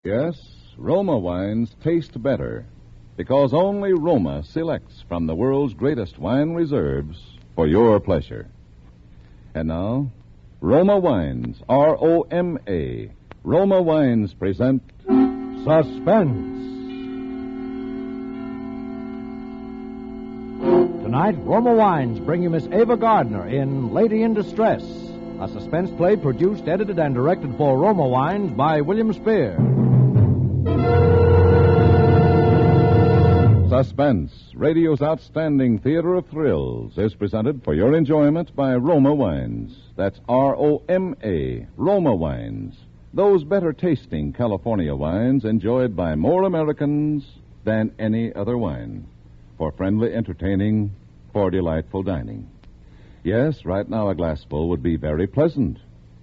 Yes, Roma wines taste better because only Roma selects from the world's greatest wine reserves for your pleasure. And now, Roma Wines, R-O-M-A. Roma Wines present Suspense. Tonight, Roma Wines bring you Miss Ava Gardner in Lady in Distress, a suspense play produced, edited, and directed for Roma Wines by William Spear. Suspense, radio's outstanding theater of thrills, is presented for your enjoyment by Roma Wines. That's R-O-M-A, Roma Wines. Those better-tasting California wines enjoyed by more Americans than any other wine. For friendly entertaining, for delightful dining. Yes, right now a glassful would be very pleasant.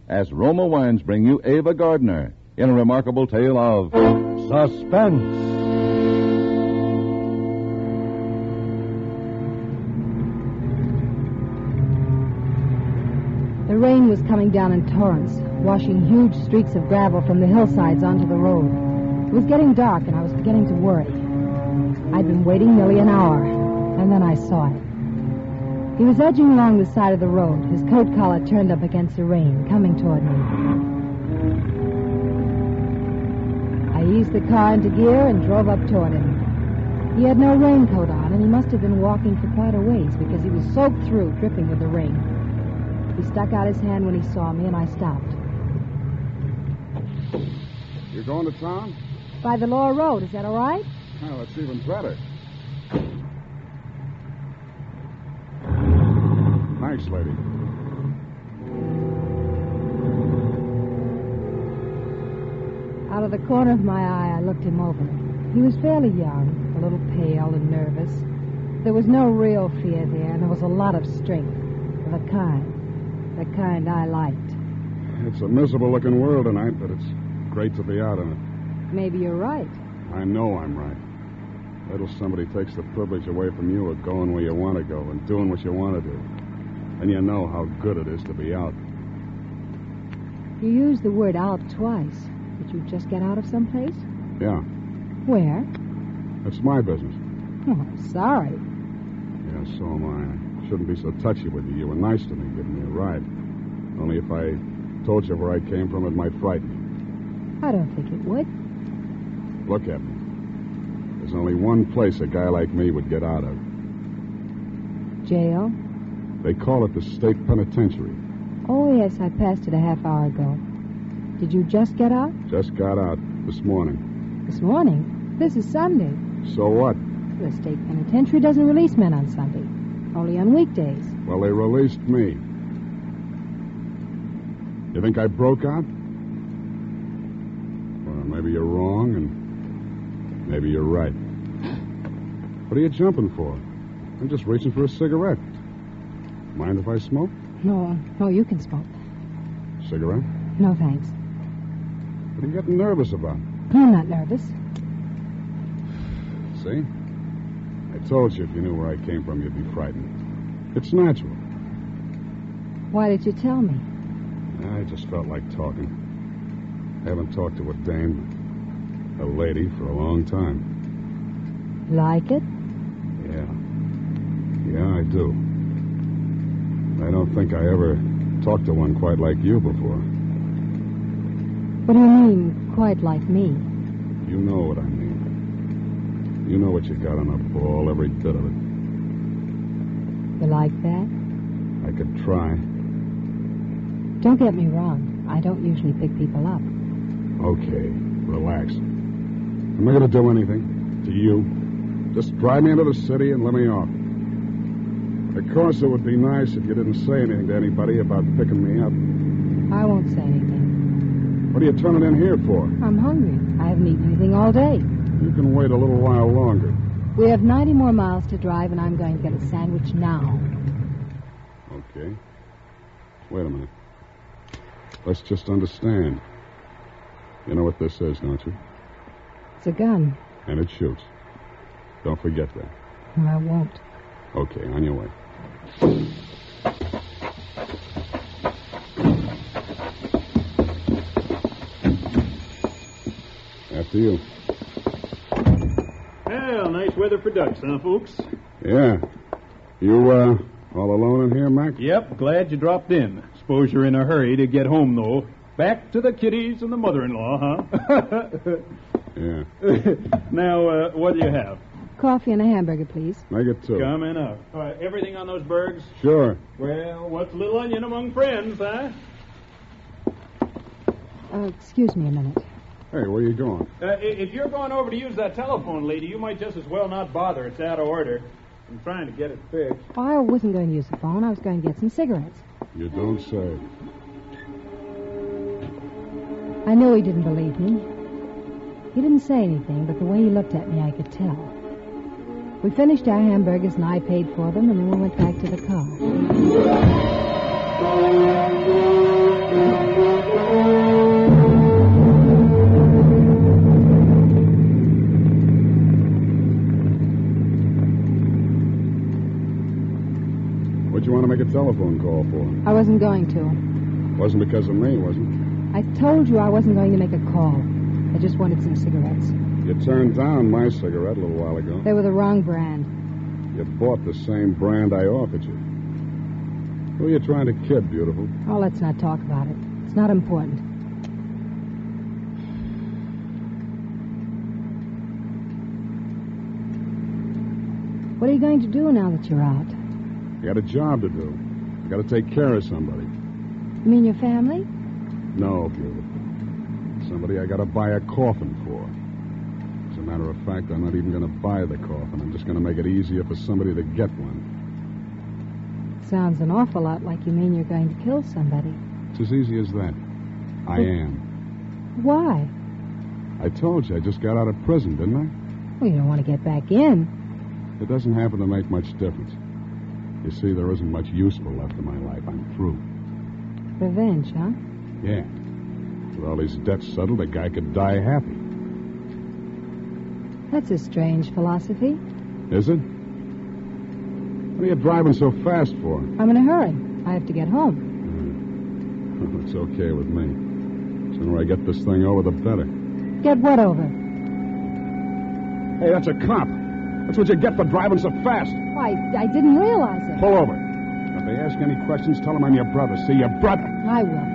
As Roma Wines bring you Ava Gardner in a remarkable tale of Suspense. The rain was coming down in torrents, washing huge streaks of gravel from the hillsides onto the road. It was getting dark, and I was beginning to worry. I'd been waiting nearly an hour, and then I saw it. He was edging along the side of the road, his coat collar turned up against the rain, coming toward me. I eased the car into gear and drove up toward him. He had no raincoat on, and he must have been walking for quite a ways because he was soaked through, dripping with the rain. He stuck out his hand when he saw me, and I stopped. You're going to town? By the lower road, is that all right? Well, that's even better. Thanks, lady. Out of the corner of my eye, I looked him over. He was fairly young, a little pale and nervous. There was no real fear there, and there was a lot of strength. The kind I liked. It's a miserable-looking world tonight, but it's great to be out in it. Maybe you're right. I know I'm right. Wait till somebody takes the privilege away from you of going where you want to go and doing what you want to do. And you know how good it is to be out. You used the word out twice. Did you just get out of someplace? Yeah. Where? It's my business. Oh, I'm sorry. Yeah, so am I. I shouldn't be so touchy with you. You were nice to me, giving me a ride. Only if I told you where I came from, it might frighten you. I don't think it would. Look at me. There's only one place a guy like me would get out of. Jail? They call it the state penitentiary. Oh, yes, I passed it a half hour ago. Did you just get out? Just got out this morning. This morning? This is Sunday. So what? The state penitentiary doesn't release men on Sunday. Only on weekdays. Well, they released me. You think I broke out? Well, maybe you're wrong, and maybe you're right. What are you jumping for? I'm just reaching for a cigarette. Mind if I smoke? No, you can smoke. Cigarette? No, thanks. What are you getting nervous about? I'm not nervous. See? I told you if you knew where I came from, you'd be frightened. It's natural. Why did you tell me? I just felt like talking. I haven't talked to a dame, a lady, for a long time. Like it? Yeah. Yeah, I do. I don't think I ever talked to one quite like you before. What do you mean, quite like me? You know what I mean. You know what you got on a ball, every bit of it. You like that? I could try. Don't get me wrong. I don't usually pick people up. Okay, relax. I'm not going to do anything to you. Just drive me into the city and let me off. Of course, it would be nice if you didn't say anything to anybody about picking me up. I won't say anything. What are you turning in here for? I'm hungry. I haven't eaten anything all day. You can wait a little while longer. We have 90 more miles to drive, and I'm going to get a sandwich now. Okay. Wait a minute. Let's just understand. You know what this is, don't you? It's a gun. And it shoots. Don't forget that. I won't. Okay, on your way. After you. Well, nice weather for ducks, huh, folks? Yeah. You, all alone in here, Mac? Yep, glad you dropped in. Suppose you're in a hurry to get home, though. Back to the kiddies and the mother-in-law, huh? Yeah. Now, what do you have? Coffee and a hamburger, please. Make it two. Coming up. Everything on those bergs? Sure. Well, what's little onion among friends, huh? Excuse me a minute. Hey, where you going? If you're going over to use that telephone, lady, you might just as well not bother. It's out of order. I'm trying to get it fixed. Oh, I wasn't going to use the phone. I was going to get some cigarettes. You don't say. I knew he didn't believe me. He didn't say anything, but the way he looked at me, I could tell. We finished our hamburgers, and I paid for them, and then we went back to the car. What'd you want to make a telephone call for? I wasn't going to. Wasn't because of me, was it? I told you I wasn't going to make a call. I just wanted some cigarettes. You turned down my cigarette a little while ago. They were the wrong brand. You bought the same brand I offered you. Who are you trying to kid, beautiful? Oh, let's not talk about it. It's not important. What are you going to do now that you're out? You got a job to do. You got to take care of somebody. You mean your family? No, beautiful. Somebody I got to buy a coffin for. As a matter of fact, I'm not even going to buy the coffin. I'm just going to make it easier for somebody to get one. Sounds an awful lot like you mean you're going to kill somebody. It's as easy as that. I am. Why? I told you I just got out of prison, didn't I? Well, you don't want to get back in. It doesn't happen to make much difference. You see, there isn't much useful left in my life. I'm through. Revenge, huh? Yeah. With all these debts settled, a guy could die happy. That's a strange philosophy. Is it? What are you driving so fast for? I'm in a hurry. I have to get home. It's okay with me. The sooner I get this thing over, the better. Get what over? Hey, that's a cop. That's what you get for driving so fast. Why, I didn't realize it. Pull over. If they ask any questions, tell them I'm your brother. See, your brother. I will.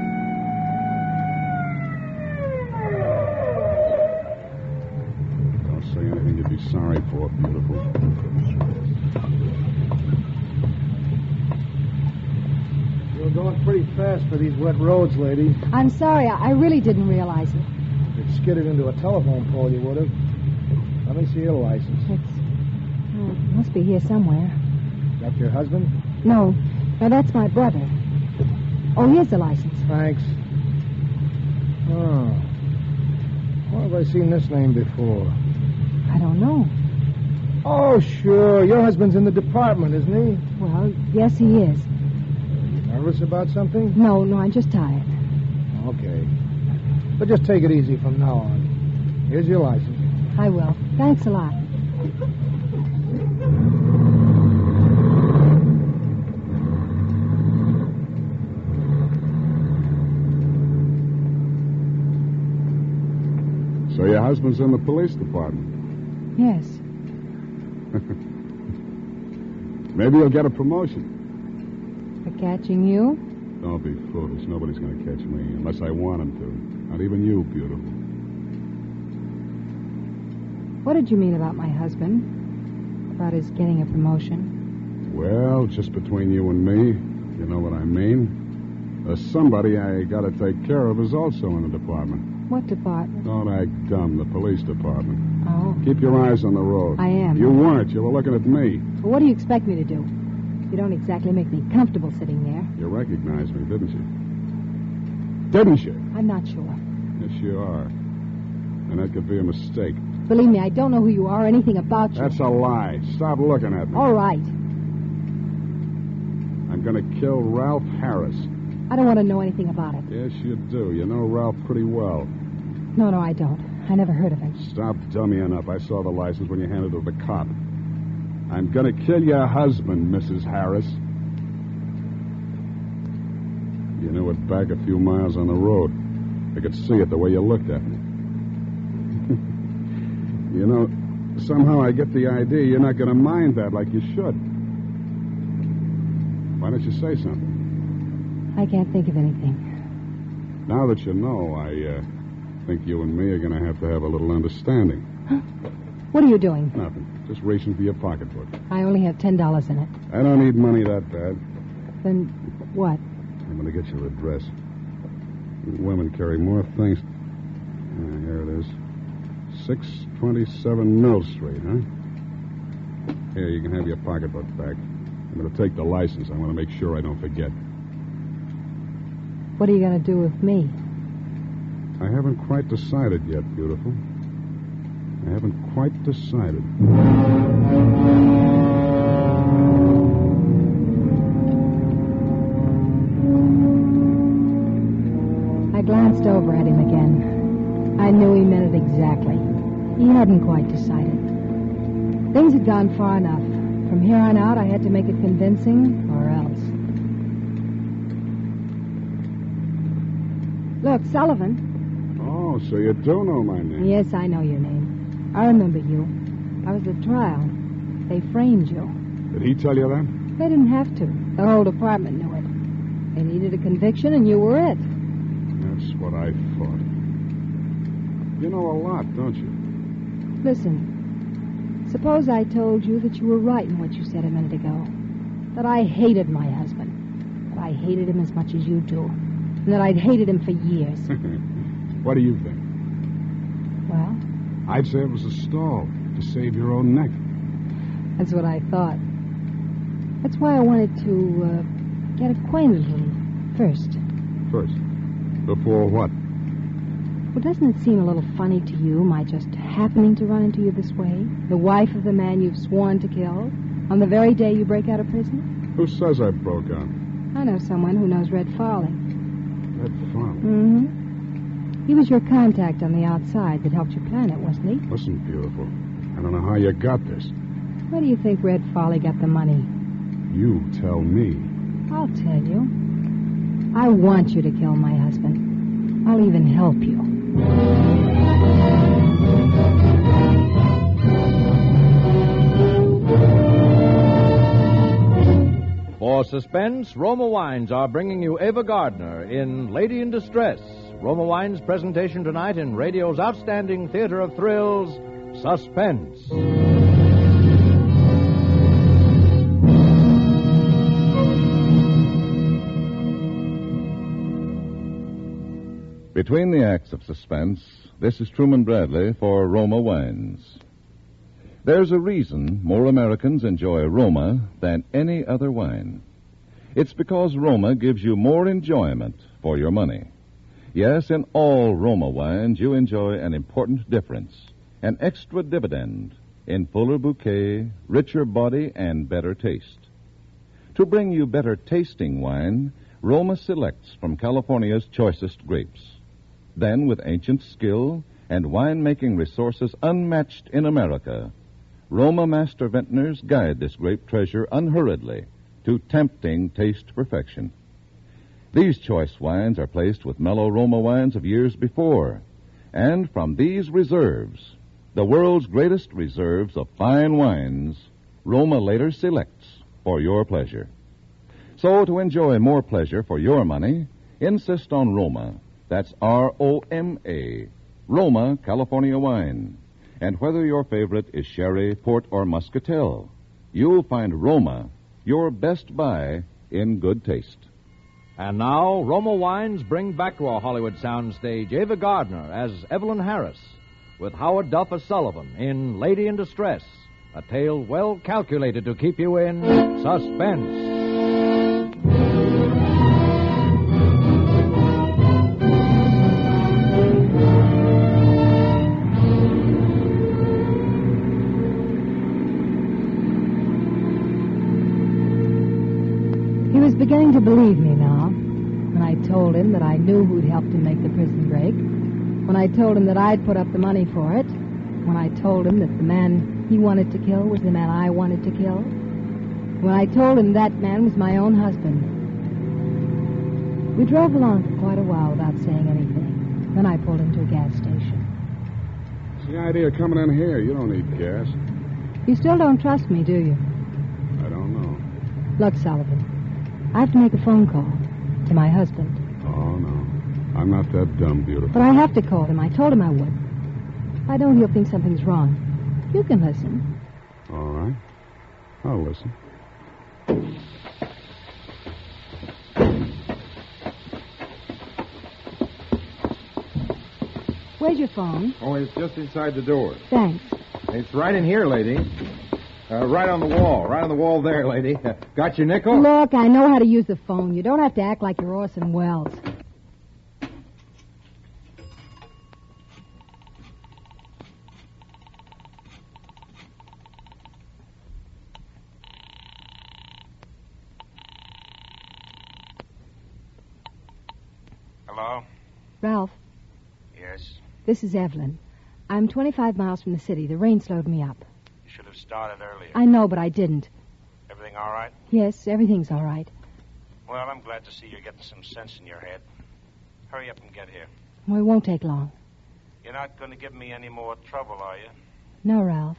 Don't say anything you'd be sorry for, beautiful. You're going pretty fast for these wet roads, lady. I'm sorry. I really didn't realize it. If you'd skidded into a telephone pole, you would have. Let me see your license. It must be here somewhere. That your husband? No, that's my brother. Oh, here's the license. Thanks. Oh. Where have I seen this name before? I don't know. Oh, sure. Your husband's in the department, isn't he? Well, yes, he is. Nervous about something? No, I'm just tired. Okay. But just take it easy from now on. Here's your license. I will. Thanks a lot. So your husband's in the police department? Yes. Maybe you'll get a promotion. For catching you? Don't be foolish. Nobody's going to catch me unless I want him to. Not even you, beautiful. What did you mean about my husband? About his getting a promotion? Well, just between you and me, you know what I mean. Somebody I got to take care of is also in the department. What department? Don't act dumb. The police department. Oh. Keep your eyes on the road. I am. You weren't. You were looking at me. Well, what do you expect me to do? You don't exactly make me comfortable sitting there. You recognized me, didn't you? Didn't you? I'm not sure. Yes, you are. And that could be a mistake. Believe me, I don't know who you are or anything about you. That's a lie. Stop looking at me. All right. I'm going to kill Ralph Harris. I don't want to know anything about it. Yes, you do. You know Ralph pretty well. No, I don't. I never heard of him. Stop dummying up. I saw the license when you handed it to the cop. I'm going to kill your husband, Mrs. Harris. You knew it back a few miles on the road. I could see it the way you looked at me. You know, somehow I get the idea you're not going to mind that like you should. Why don't you say something? I can't think of anything. Now that you know, I think you and me are going to have a little understanding. What are you doing? Nothing. Just reaching for your pocketbook. I only have $10 in it. I don't need money that bad. Then what? I'm going to get your address. Women carry more things. Here it is. 627 Mill Street, huh? Here, you can have your pocketbook back. I'm going to take the license. I want to make sure I don't forget. What are you going to do with me? I haven't quite decided yet, beautiful. I haven't quite decided. I glanced over at him again. I knew he meant it exactly. He hadn't quite decided. Things had gone far enough. From here on out, I had to make it convincing or else. Look, Sullivan. Oh, so you do know my name. Yes, I know your name. I remember you. I was at trial. They framed you. Did he tell you that? They didn't have to. The whole department knew it. They needed a conviction, and you were it. That's what I thought. You know a lot, don't you? Listen, suppose I told you that you were right in what you said a minute ago. That I hated my husband. That I hated him as much as you do. And that I'd hated him for years. What do you think? Well? I'd say it was a stall to save your own neck. That's what I thought. That's why I wanted to get acquainted with him first. First? Before what? Well, doesn't it seem a little funny to you, my just happening to run into you this way? The wife of the man you've sworn to kill, on the very day you break out of prison? Who says I broke out? I know someone who knows Red Farley. Red Farley? Mm-hmm. He was your contact on the outside that helped you plan it, wasn't he? Listen, beautiful. I don't know how you got this. Where do you think Red Farley got the money? You tell me. I'll tell you. I want you to kill my husband. I'll even help you. For Suspense, Roma Wines are bringing you Ava Gardner in Lady in Distress. Roma Wines' presentation tonight in radio's outstanding theater of thrills, Suspense. Between the acts of Suspense, this is Truman Bradley for Roma Wines. There's a reason more Americans enjoy Roma than any other wine. It's because Roma gives you more enjoyment for your money. Yes, in all Roma wines, you enjoy an important difference, an extra dividend in fuller bouquet, richer body, and better taste. To bring you better tasting wine, Roma selects from California's choicest grapes. Then, with ancient skill and winemaking resources unmatched in America, Roma master vintners guide this grape treasure unhurriedly to tempting taste perfection. These choice wines are placed with mellow Roma wines of years before, and from these reserves, the world's greatest reserves of fine wines, Roma later selects for your pleasure. So, to enjoy more pleasure for your money, insist on Roma. That's R-O-M-A, Roma California wine. And whether your favorite is sherry, port, or muscatel, you'll find Roma your best buy in good taste. And now, Roma Wines bring back to our Hollywood soundstage Ava Gardner as Evelyn Harris, with Howard Duff as Sullivan in Lady in Distress, a tale well calculated to keep you in suspense. He was beginning to believe me now. When I told him that I knew who'd helped him make the prison break. When I told him that I'd put up the money for it. When I told him that the man he wanted to kill was the man I wanted to kill. When I told him that man was my own husband. We drove along for quite a while without saying anything. Then I pulled into a gas station. What's the idea of coming in here? You don't need gas. You still don't trust me, do you? I don't know. Look, Sullivan, I have to make a phone call to my husband. Oh, no. I'm not that dumb, beautiful. But I have to call him. I told him I would. If I don't, he'll think something's wrong. You can listen. All right. I'll listen. Where's your phone? Oh, it's just inside the door. Thanks. It's right in here, lady. Right on the wall. Right on the wall there, lady. Got your nickel? Look, I know how to use the phone. You don't have to act like you're Orson Welles. Hello? Ralph, Yes? this is Evelyn. I'm 25 miles from the city. The rain slowed me up. You should have started earlier. I know, but I didn't. Everything all right? Yes, everything's all right. Well, I'm glad to see you're getting some sense in your head. Hurry up and get here. Well, it won't take long. You're not going to give me any more trouble, are you? No, Ralph.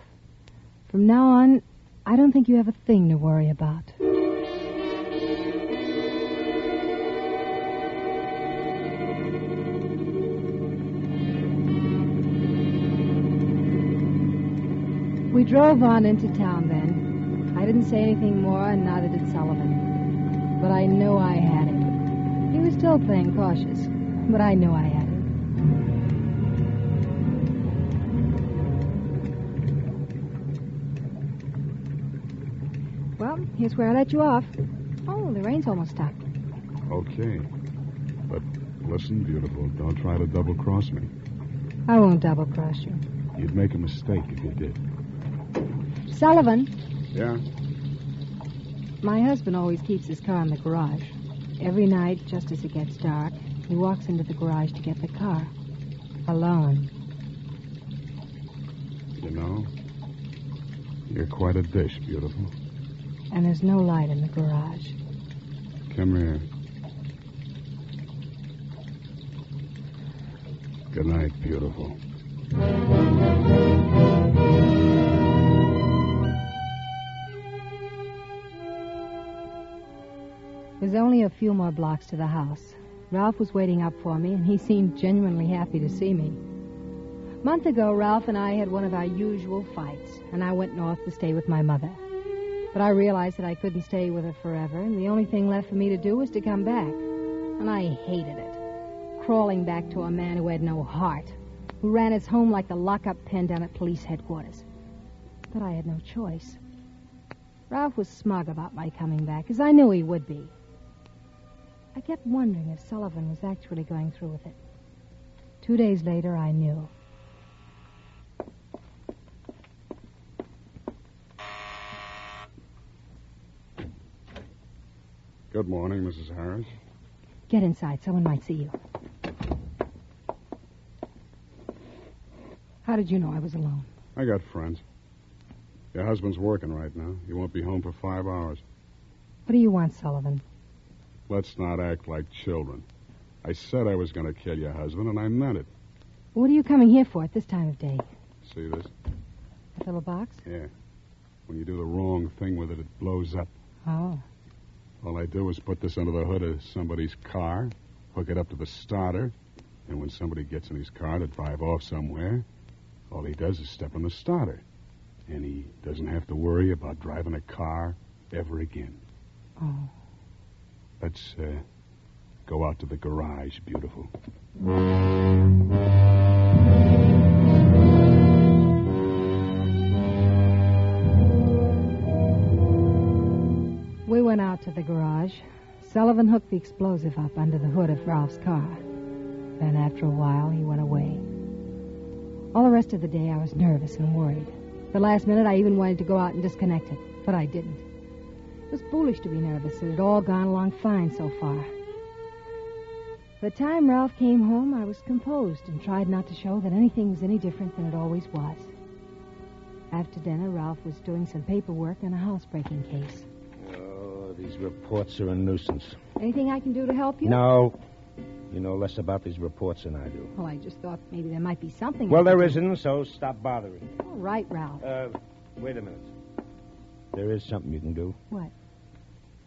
From now on, I don't think you have a thing to worry about. We drove on into town then. I didn't say anything more, and neither did Sullivan. But I knew I had it. He was still playing cautious, but I knew I had it. Well, here's where I let you off. Oh, the rain's almost stopped. Okay. But listen, beautiful, don't try to double-cross me. I won't double-cross you. You'd make a mistake if you did. Sullivan, Yeah? my husband always keeps his car in the garage. Every night, just as it gets dark, he walks into the garage to get the car. Alone. You know, you're quite a dish, beautiful. And there's no light in the garage. Come here. Good night, beautiful. There's only a few more blocks to the house. Ralph was waiting up for me, and he seemed genuinely happy to see me. A month ago, Ralph and I had one of our usual fights, and I went north to stay with my mother. But I realized that I couldn't stay with her forever, and the only thing left for me to do was to come back. And I hated it. Crawling back to a man who had no heart, who ran his home like the lock-up pen down at police headquarters. But I had no choice. Ralph was smug about my coming back, as I knew he would be. I kept wondering if Sullivan was actually going through with it. 2 days later, I knew. Good morning, Mrs. Harris. Get inside. Someone might see you. How did you know I was alone? I got friends. Your husband's working right now. He won't be home for 5 hours. What do you want, Sullivan? Let's not act like children. I said I was going to kill your husband, and I meant it. What are you coming here for at this time of day? See this? This little box? Yeah. When you do the wrong thing with it, it blows up. Oh. All I do is put this under the hood of somebody's car, hook it up to the starter, and when somebody gets in his car to drive off somewhere, all he does is step on the starter. And he doesn't have to worry about driving a car ever again. Oh. Let's go out to the garage, beautiful. We went out to the garage. Sullivan hooked the explosive up under the hood of Ralph's car. Then after a while, he went away. All the rest of the day, I was nervous and worried. The last minute, I even wanted to go out and disconnect it, but I didn't. It was foolish to be nervous. It had all gone along fine so far. By the time Ralph came home, I was composed and tried not to show that anything was any different than it always was. After dinner, Ralph was doing some paperwork on a housebreaking case. Oh, these reports are a nuisance. Anything I can do to help you? No. You know less about these reports than I do. Well, I just thought maybe there might be something. Well, there isn't, so stop bothering. All right, Ralph. Wait a minute. There is something you can do. What?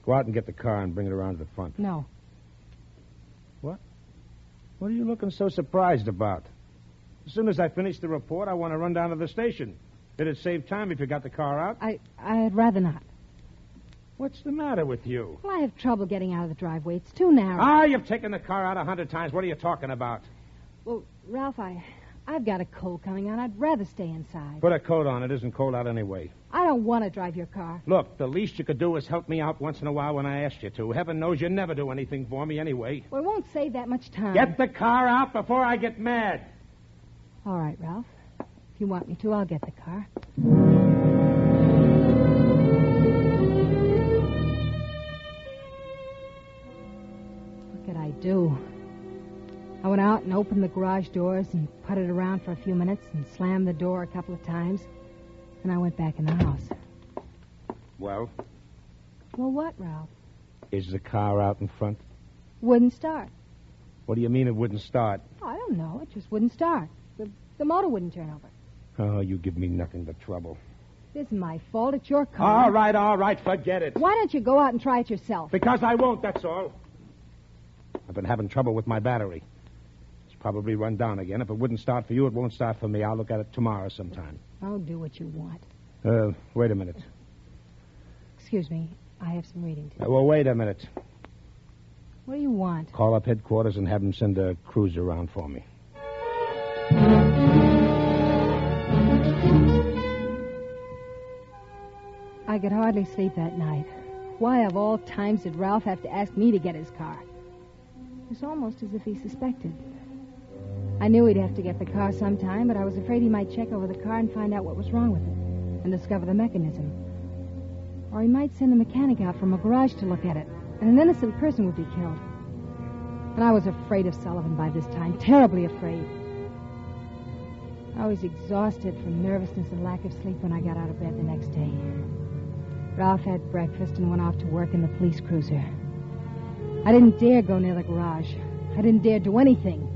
Go out and get the car and bring it around to the front. No. What? What are you looking so surprised about? As soon as I finish the report, I want to run down to the station. It'd save time if you got the car out. I'd rather not. What's the matter with you? Well, I have trouble getting out of the driveway. It's too narrow. You've taken the car out 100 times. What are you talking about? Well, Ralph, I've got a cold coming on. I'd rather stay inside. Put a coat on. It isn't cold out anyway. I don't want to drive your car. Look, the least you could do is help me out once in a while when I asked you to. Heaven knows you never do anything for me anyway. Well, it won't save that much time. Get the car out before I get mad. All right, Ralph. If you want me to, I'll get the car. What could I do? I went out and opened the garage doors and putted around for a few minutes and slammed the door a couple of times. And I went back in the house. Well? Well, what, Ralph? Is the car out in front? Wouldn't start. What do you mean it wouldn't start? Oh, I don't know. It just wouldn't start. The motor wouldn't turn over. Oh, you give me nothing but trouble. It isn't my fault. It's your car. All right. Forget it. Why don't you go out and try it yourself? Because I won't, that's all. I've been having trouble with my battery. It's probably run down again. If it wouldn't start for you, it won't start for me. I'll look at it tomorrow sometime. Oh, do what you want. Wait a minute. Excuse me. I have some reading to do. Well, wait a minute. What do you want? Call up headquarters and have them send a cruiser around for me. I could hardly sleep that night. Why, of all times, did Ralph have to ask me to get his car? It was almost as if he suspected. I knew he'd have to get the car sometime, but I was afraid he might check over the car and find out what was wrong with it and discover the mechanism. Or he might send a mechanic out from a garage to look at it, and an innocent person would be killed. And I was afraid of Sullivan by this time, terribly afraid. I was exhausted from nervousness and lack of sleep when I got out of bed the next day. Ralph had breakfast and went off to work in the police cruiser. I didn't dare go near the garage. I didn't dare do anything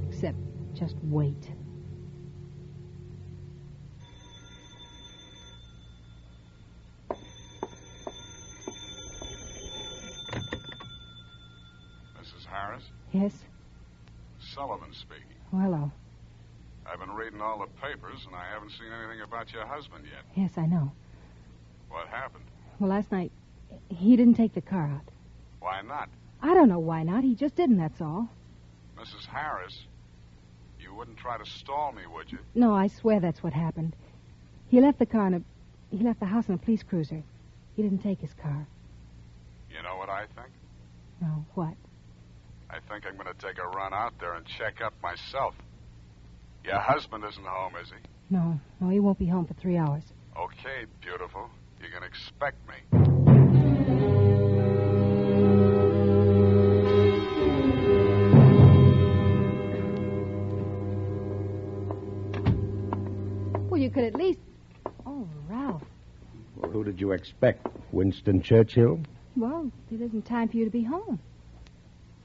except just wait. Mrs. Harris? Yes? Sullivan speaking. Oh, hello. I've been reading all the papers, and I haven't seen anything about your husband yet. Yes, I know. What happened? Well, last night, he didn't take the car out. Why not? I don't know why not. He just didn't, that's all. Mrs. Harris, you wouldn't try to stall me, would you? No, I swear that's what happened. He left the house in a police cruiser. He didn't take his car. You know what I think? No, what? I think I'm going to take a run out there and check up myself. Your husband isn't home, is he? No, he won't be home for 3 hours. Okay, beautiful. You can expect me. Well, you could at least... Oh, Ralph. Well, who did you expect? Winston Churchill? Well, it isn't time for you to be home.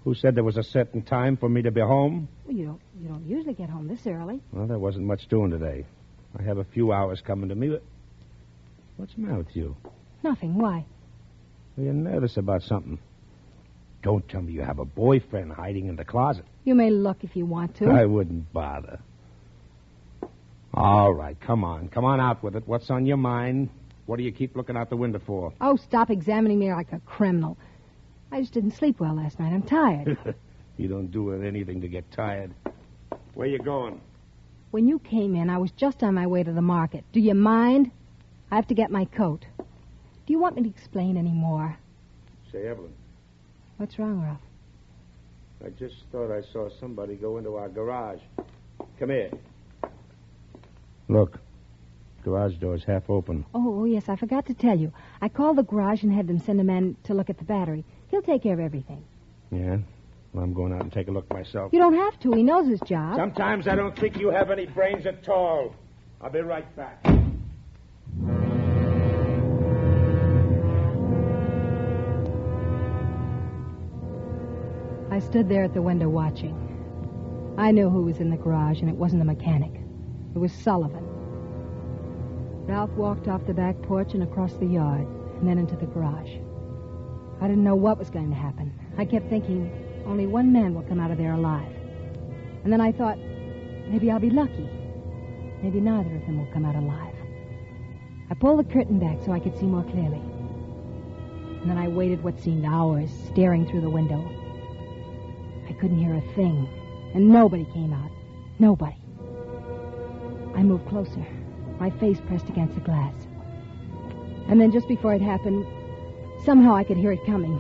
Who said there was a certain time for me to be home? Well, you don't usually get home this early. Well, there wasn't much doing today. I have a few hours coming to me, but... What's the matter with you? Nothing. Why? You're nervous about something. Don't tell me you have a boyfriend hiding in the closet. You may look if you want to. I wouldn't bother. All right, come on. Come on out with it. What's on your mind? What do you keep looking out the window for? Oh, stop examining me like a criminal. I just didn't sleep well last night. I'm tired. You don't do anything to get tired. Where you going? When you came in, I was just on my way to the market. Do you mind? I have to get my coat. Do you want me to explain any more? Say, Evelyn, What's wrong, Ralph? I just thought I saw somebody go into our garage. Come here. Look, garage door's half open. Oh, yes, I forgot to tell you. I called the garage and had them send a man to look at the battery. He'll take care of everything. Yeah? Well, I'm going out and take a look myself. You don't have to. He knows his job. Sometimes I don't think you have any brains at all. I'll be right back. I stood there at the window watching. I knew who was in the garage, and it wasn't a mechanic. It was Sullivan. Ralph walked off the back porch and across the yard, and then into the garage. I didn't know what was going to happen. I kept thinking, only one man will come out of there alive. And then I thought, maybe I'll be lucky. Maybe neither of them will come out alive. I pulled the curtain back so I could see more clearly. And then I waited what seemed hours, staring through the window. I couldn't hear a thing, and nobody came out. Nobody. I moved closer, my face pressed against the glass. And then just before it happened, somehow I could hear it coming.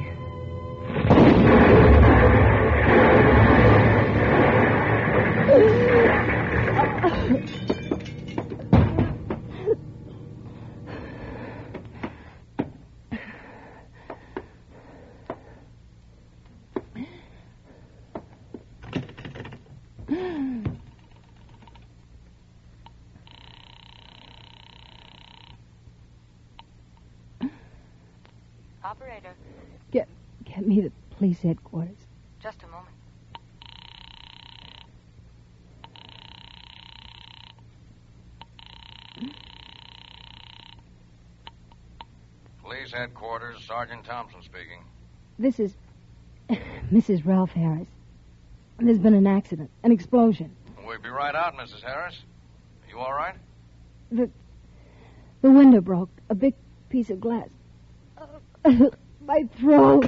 Operator. Get me to police headquarters. Just a moment. Police headquarters, Sergeant Thompson speaking. This is Mrs. Ralph Harris. There's been an accident, an explosion. We'll be right out, Mrs. Harris. Are you all right? The window broke. A big piece of glass. My throat.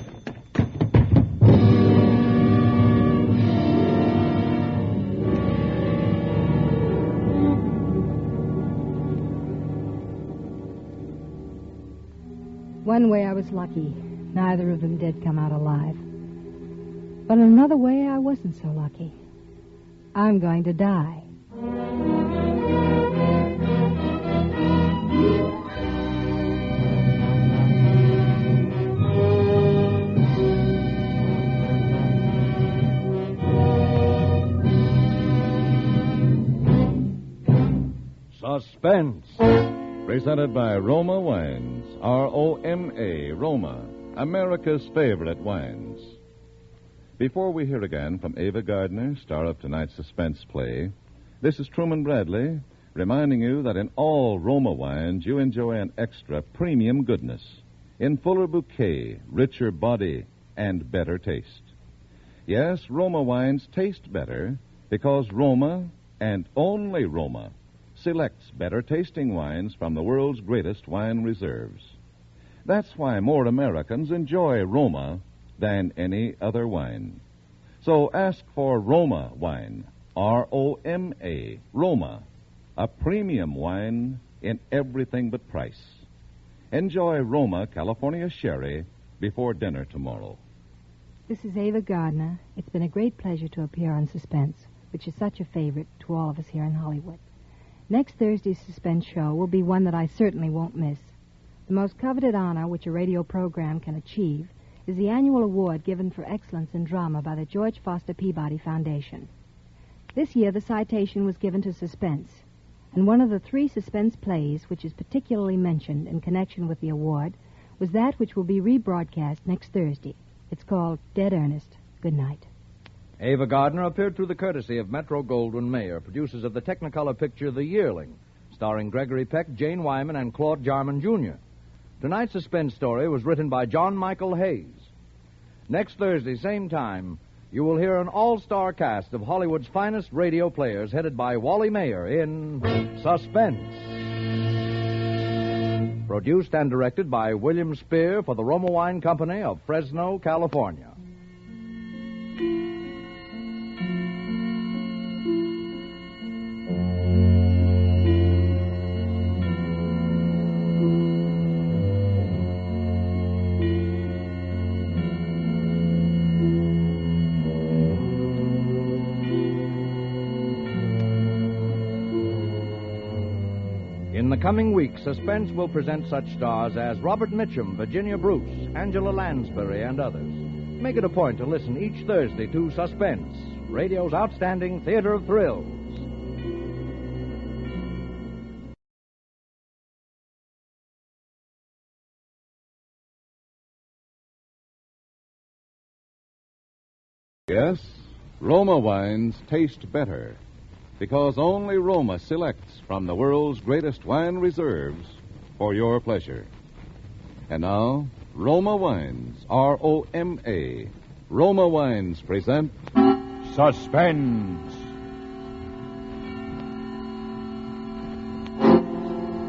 One way I was lucky. Neither of them did come out alive. But in another way, I wasn't so lucky. I'm going to die. Suspense. Presented by Roma Wines. R-O-M-A, Roma, America's favorite wines. Before we hear again from Ava Gardner, star of tonight's suspense play, this is Truman Bradley reminding you that in all Roma wines you enjoy an extra premium goodness in fuller bouquet, richer body, and better taste. Yes, Roma wines taste better because Roma, and only Roma, selects better tasting wines from the world's greatest wine reserves. That's why more Americans enjoy Roma than any other wine. So ask for Roma wine, R-O-M-A, Roma, a premium wine in everything but price. Enjoy Roma California Sherry before dinner tomorrow. This is Ava Gardner. It's been a great pleasure to appear on Suspense, which is such a favorite to all of us here in Hollywood. Next Thursday's Suspense show will be one that I certainly won't miss. The most coveted honor which a radio program can achieve is the annual award given for excellence in drama by the George Foster Peabody Foundation. This year, the citation was given to Suspense, and one of the 3 suspense plays which is particularly mentioned in connection with the award was that which will be rebroadcast next Thursday. It's called Dead Ernest. Good night. Ava Gardner appeared through the courtesy of Metro-Goldwyn-Mayer, producers of the Technicolor picture The Yearling, starring Gregory Peck, Jane Wyman, and Claude Jarman, Jr. Tonight's suspense story was written by John Michael Hayes. Next Thursday, same time, you will hear an all-star cast of Hollywood's finest radio players headed by Wally Mayer in Suspense. Produced and directed by William Spear for the Roma Wine Company of Fresno, California. In the coming weeks, Suspense will present such stars as Robert Mitchum, Virginia Bruce, Angela Lansbury, and others. Make it a point to listen each Thursday to Suspense, radio's outstanding theater of thrills. Yes, Roma wines taste better because only Roma selects from the world's greatest wine reserves for your pleasure. And now, Roma Wines, R-O-M-A. Roma Wines present Suspense.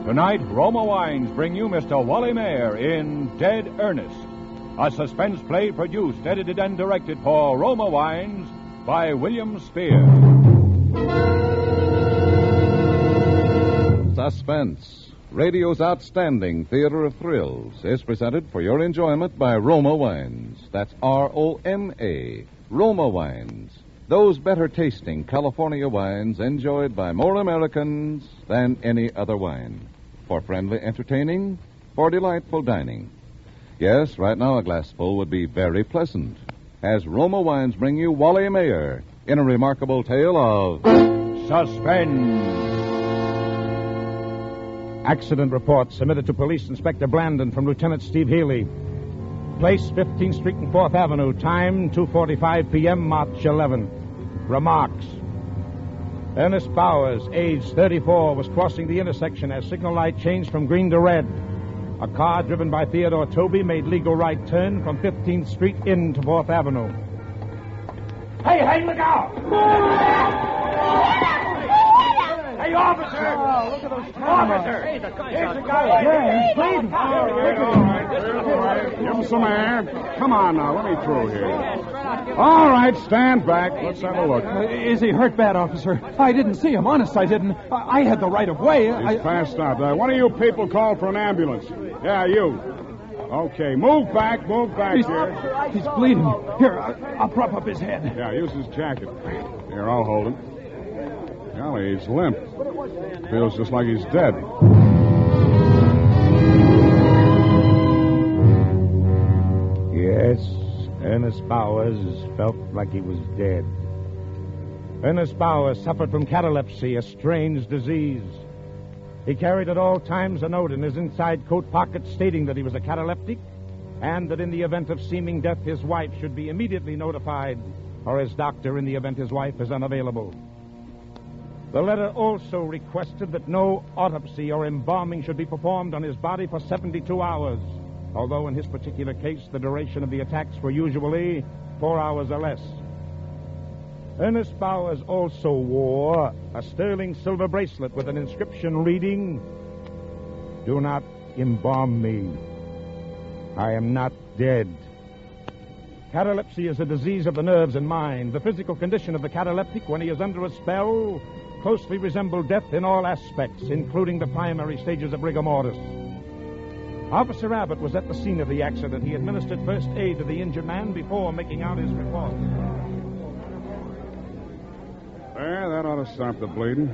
Tonight, Roma Wines bring you Mr. Wally Mayer in Dead Ernest, a suspense play produced, edited, and directed for Roma Wines by William Spear. Suspense, radio's outstanding theater of thrills, is presented for your enjoyment by Roma Wines. That's R-O-M-A, Roma Wines. Those better tasting California wines enjoyed by more Americans than any other wine. For friendly entertaining, for delightful dining. Yes, right now a glassful would be very pleasant. As Roma Wines bring you Wally Mayer in a remarkable tale of Suspense. Accident report submitted to Police Inspector Blandon from Lieutenant Steve Healy. Place 15th Street and 4th Avenue. Time 2:45 p.m. March 11. Remarks. Ernest Bowers, age 34, was crossing the intersection as signal light changed from green to red. A car driven by Theodore Toby made legal right turn from 15th Street into 4th Avenue. Hey, look out! Hey, officer! Oh, look at those cameras. Officer! Hey, the guy's Here's out the there. guy. Yeah, he's All bleeding. right. Give him some air. Come on now, let me through here. All right, stand back. Let's have a look. Is he hurt bad, officer? I didn't see him. Honest, I didn't. I had the right of way. He's passed out. One of you people call for an ambulance. Yeah, you. Okay, move back here. He's bleeding. Here, I'll prop up his head. Yeah, use his jacket. Here, I'll hold him. Golly, he's limp. Feels just like he's dead. Yes, Ernest Bowers felt like he was dead. Ernest Bowers suffered from catalepsy, a strange disease. He carried at all times a note in his inside coat pocket stating that he was a cataleptic and that in the event of seeming death, his wife should be immediately notified, or his doctor in the event his wife is unavailable. The letter also requested that no autopsy or embalming should be performed on his body for 72 hours, although in his particular case, the duration of the attacks were usually 4 hours or less. Ernest Bowers also wore a sterling silver bracelet with an inscription reading, "Do not embalm me. I am not dead." Catalepsy is a disease of the nerves and mind. The physical condition of the cataleptic when he is under a spell closely resembles death in all aspects, including the primary stages of rigor mortis. Officer Abbott was at the scene of the accident. He administered first aid to the injured man before making out his report. There, that ought to stop the bleeding.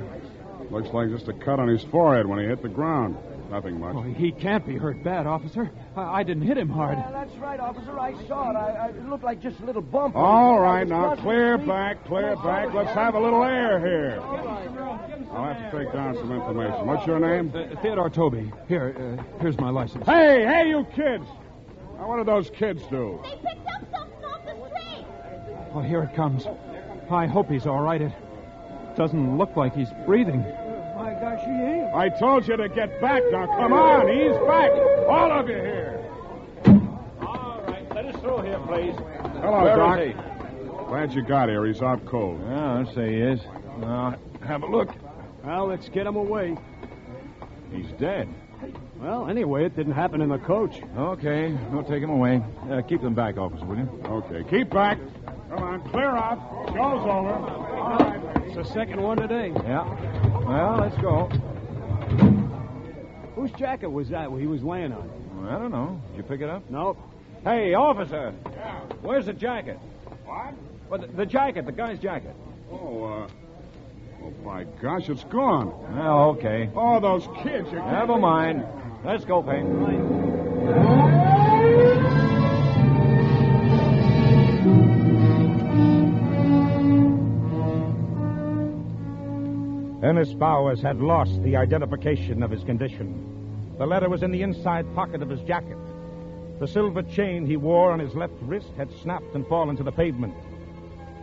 Looks like just a cut on his forehead when he hit the ground. Nothing much. Oh, he can't be hurt bad, officer. I didn't hit him hard. Yeah, that's right, officer. I saw it. It looked like just a little bump. All right, now, clear back. Let's have a little air here. I'll have to take down some information. What's your name? Theodore Toby. Here's my license. Hey, you kids! Now, what did those kids do? They picked up something off the street. Well, here it comes. I hope he's all right. It doesn't look like he's breathing. My gosh, he ain't. I told you to get back. Now, come on. Ease back. All of you here. All right, let us through here, please. Hello, Where Doc. is he? Glad you got here. He's out cold. Yeah, I'd say he is. Have a look. Well, let's get him away. He's dead. Well, anyway, it didn't happen in the coach. Okay, we'll take him away. Keep them back, officer, will you? Okay, keep back. Come on, clear out. Show's over. All right. It's the second one today. Yeah. Well, let's go. Whose jacket was that he was laying on? I don't know. Did you pick it up? Nope. Hey, officer. Yeah. Where's the jacket? What? Well, the jacket, the guy's jacket. Oh, my gosh, it's gone. Well, okay. Oh, those kids. Never mind. Let's go, Payne. Ernest Bowers had lost the identification of his condition. The letter was in the inside pocket of his jacket. The silver chain he wore on his left wrist had snapped and fallen to the pavement.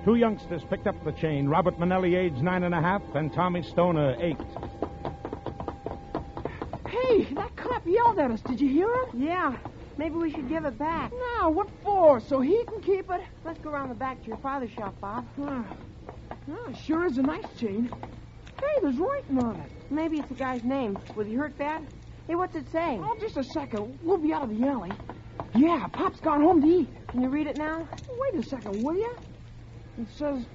2 youngsters picked up the chain. Robert Manelli, age 9.5, and Tommy Stoner, 8. Hey, that cop yelled at us. Did you hear him? Yeah. Maybe we should give it back. No, what for? So he can keep it? Let's go around the back to your father's shop, Bob. Sure is a nice chain. Hey, there's writing on it. Maybe it's the guy's name. Was he hurt bad? Hey, what's it saying? Oh, just a second. We'll be out of the alley. Yeah, Pop's gone home to eat. Can you read it now? Wait a second, will you? It says,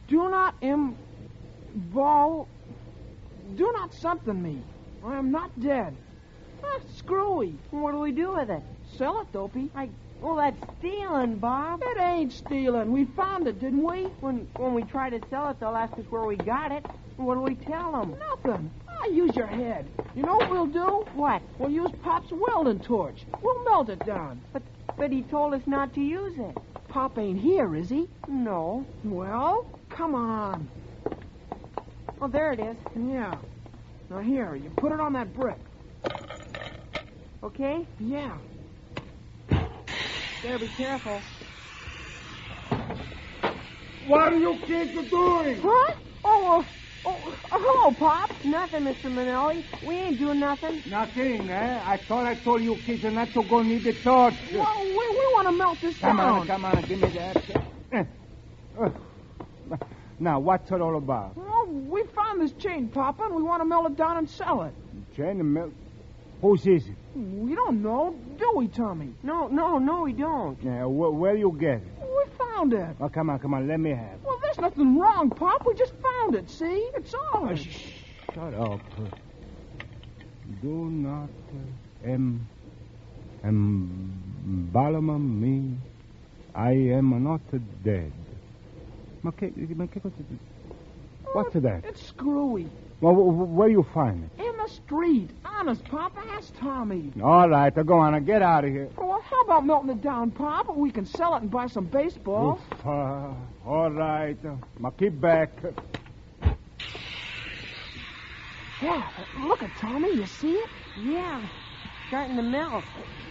do not something me. I am not dead. Screwy. What do we do with it? Sell it, Dopey. Well, that's stealing, Bob. It ain't stealing. We found it, didn't we? When we try to sell it, they'll ask us where we got it. What do we tell them? Nothing. Use your head. You know what we'll do? What? We'll use Pop's welding torch. We'll melt it down. But he told us not to use it. Pop ain't here, is he? No. Well, come on. Oh, there it is. Yeah. Now here, you put it on that brick. Okay? Yeah. Better be careful. What are you kids doing? Huh? Hello, Pop. Nothing, Mr. Manelli. We ain't doing nothing. Nothing, eh? I thought I told you kids not to go near the torch. Well, we want to melt this down. Come on, give me that. Now, what's it all about? Well, we found this chain, Papa, and we want to melt it down and sell it. Chain and melt? Whose is it? We don't know, do we, Tommy? No, we don't. Yeah, where you get it? We found it. Oh, come on, let me have it. Well, there's nothing wrong, Pop. We just found it, see? It's ours. Shut up. Do not embalm me. I am not dead. What's that? It's screwy. Well, where you find it? In the street. Honest, Pop. Ask Tommy. All right, go on. Get out of here. Well, how about melting it down, Pop? We can sell it and buy some baseballs. All right. Keep back. Yeah, look at Tommy. You see it? Yeah. Starting to melt.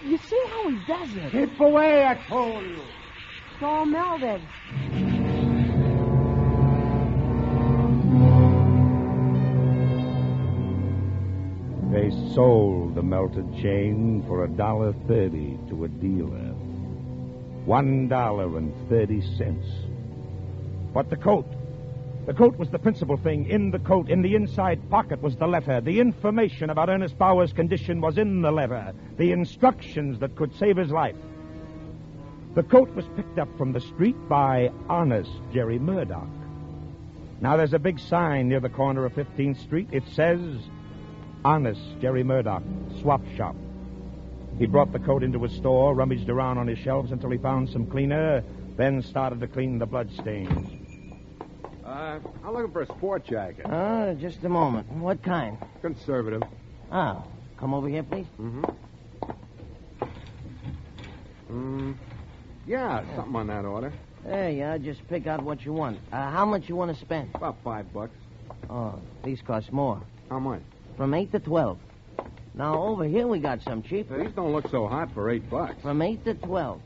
You see how he does it? Keep away, I told you. It's all melted. They sold the melted chain for $1.30 to a dealer. $1.30. But the coat. The coat was the principal thing. In the coat, in the inside pocket, was the letter. The information about Ernest Bauer's condition was in the letter. The instructions that could save his life. The coat was picked up from the street by Honest Jerry Murdoch. Now there's a big sign near the corner of 15th Street. It says, Honest Jerry Murdoch, swap shop. He brought the coat into his store, rummaged around on his shelves until he found some cleaner, then started to clean the bloodstains. I'm looking for a sport jacket. Just a moment. What kind? Conservative. Oh, come over here, please. Yeah, something on that order. There you are. Just pick out what you want. How much you want to spend? About $5. Oh, these cost more. How much? From 8 to 12. Now, over here we got some cheaper. These don't look so hot for $8. From 8 to 12.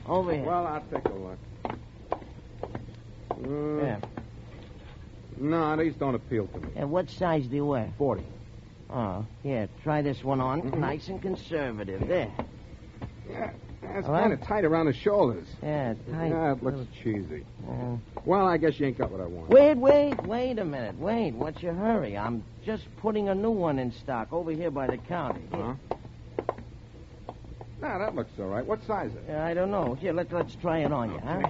Over here. Well, I'll take a look. Yeah. No, these don't appeal to me. And what size do you wear? 40. Oh, here, try this one on. Nice and conservative. There. Yeah, it's kind of tight around the shoulders. Yeah, tight. Yeah, it looks cheesy. Well, I guess you ain't got what I want. Wait a minute. Wait, what's your hurry? I'm just putting a new one in stock over here by the counter. Huh? Nah, that looks all right. What size is it? I don't know. Here, let's try it on you, huh?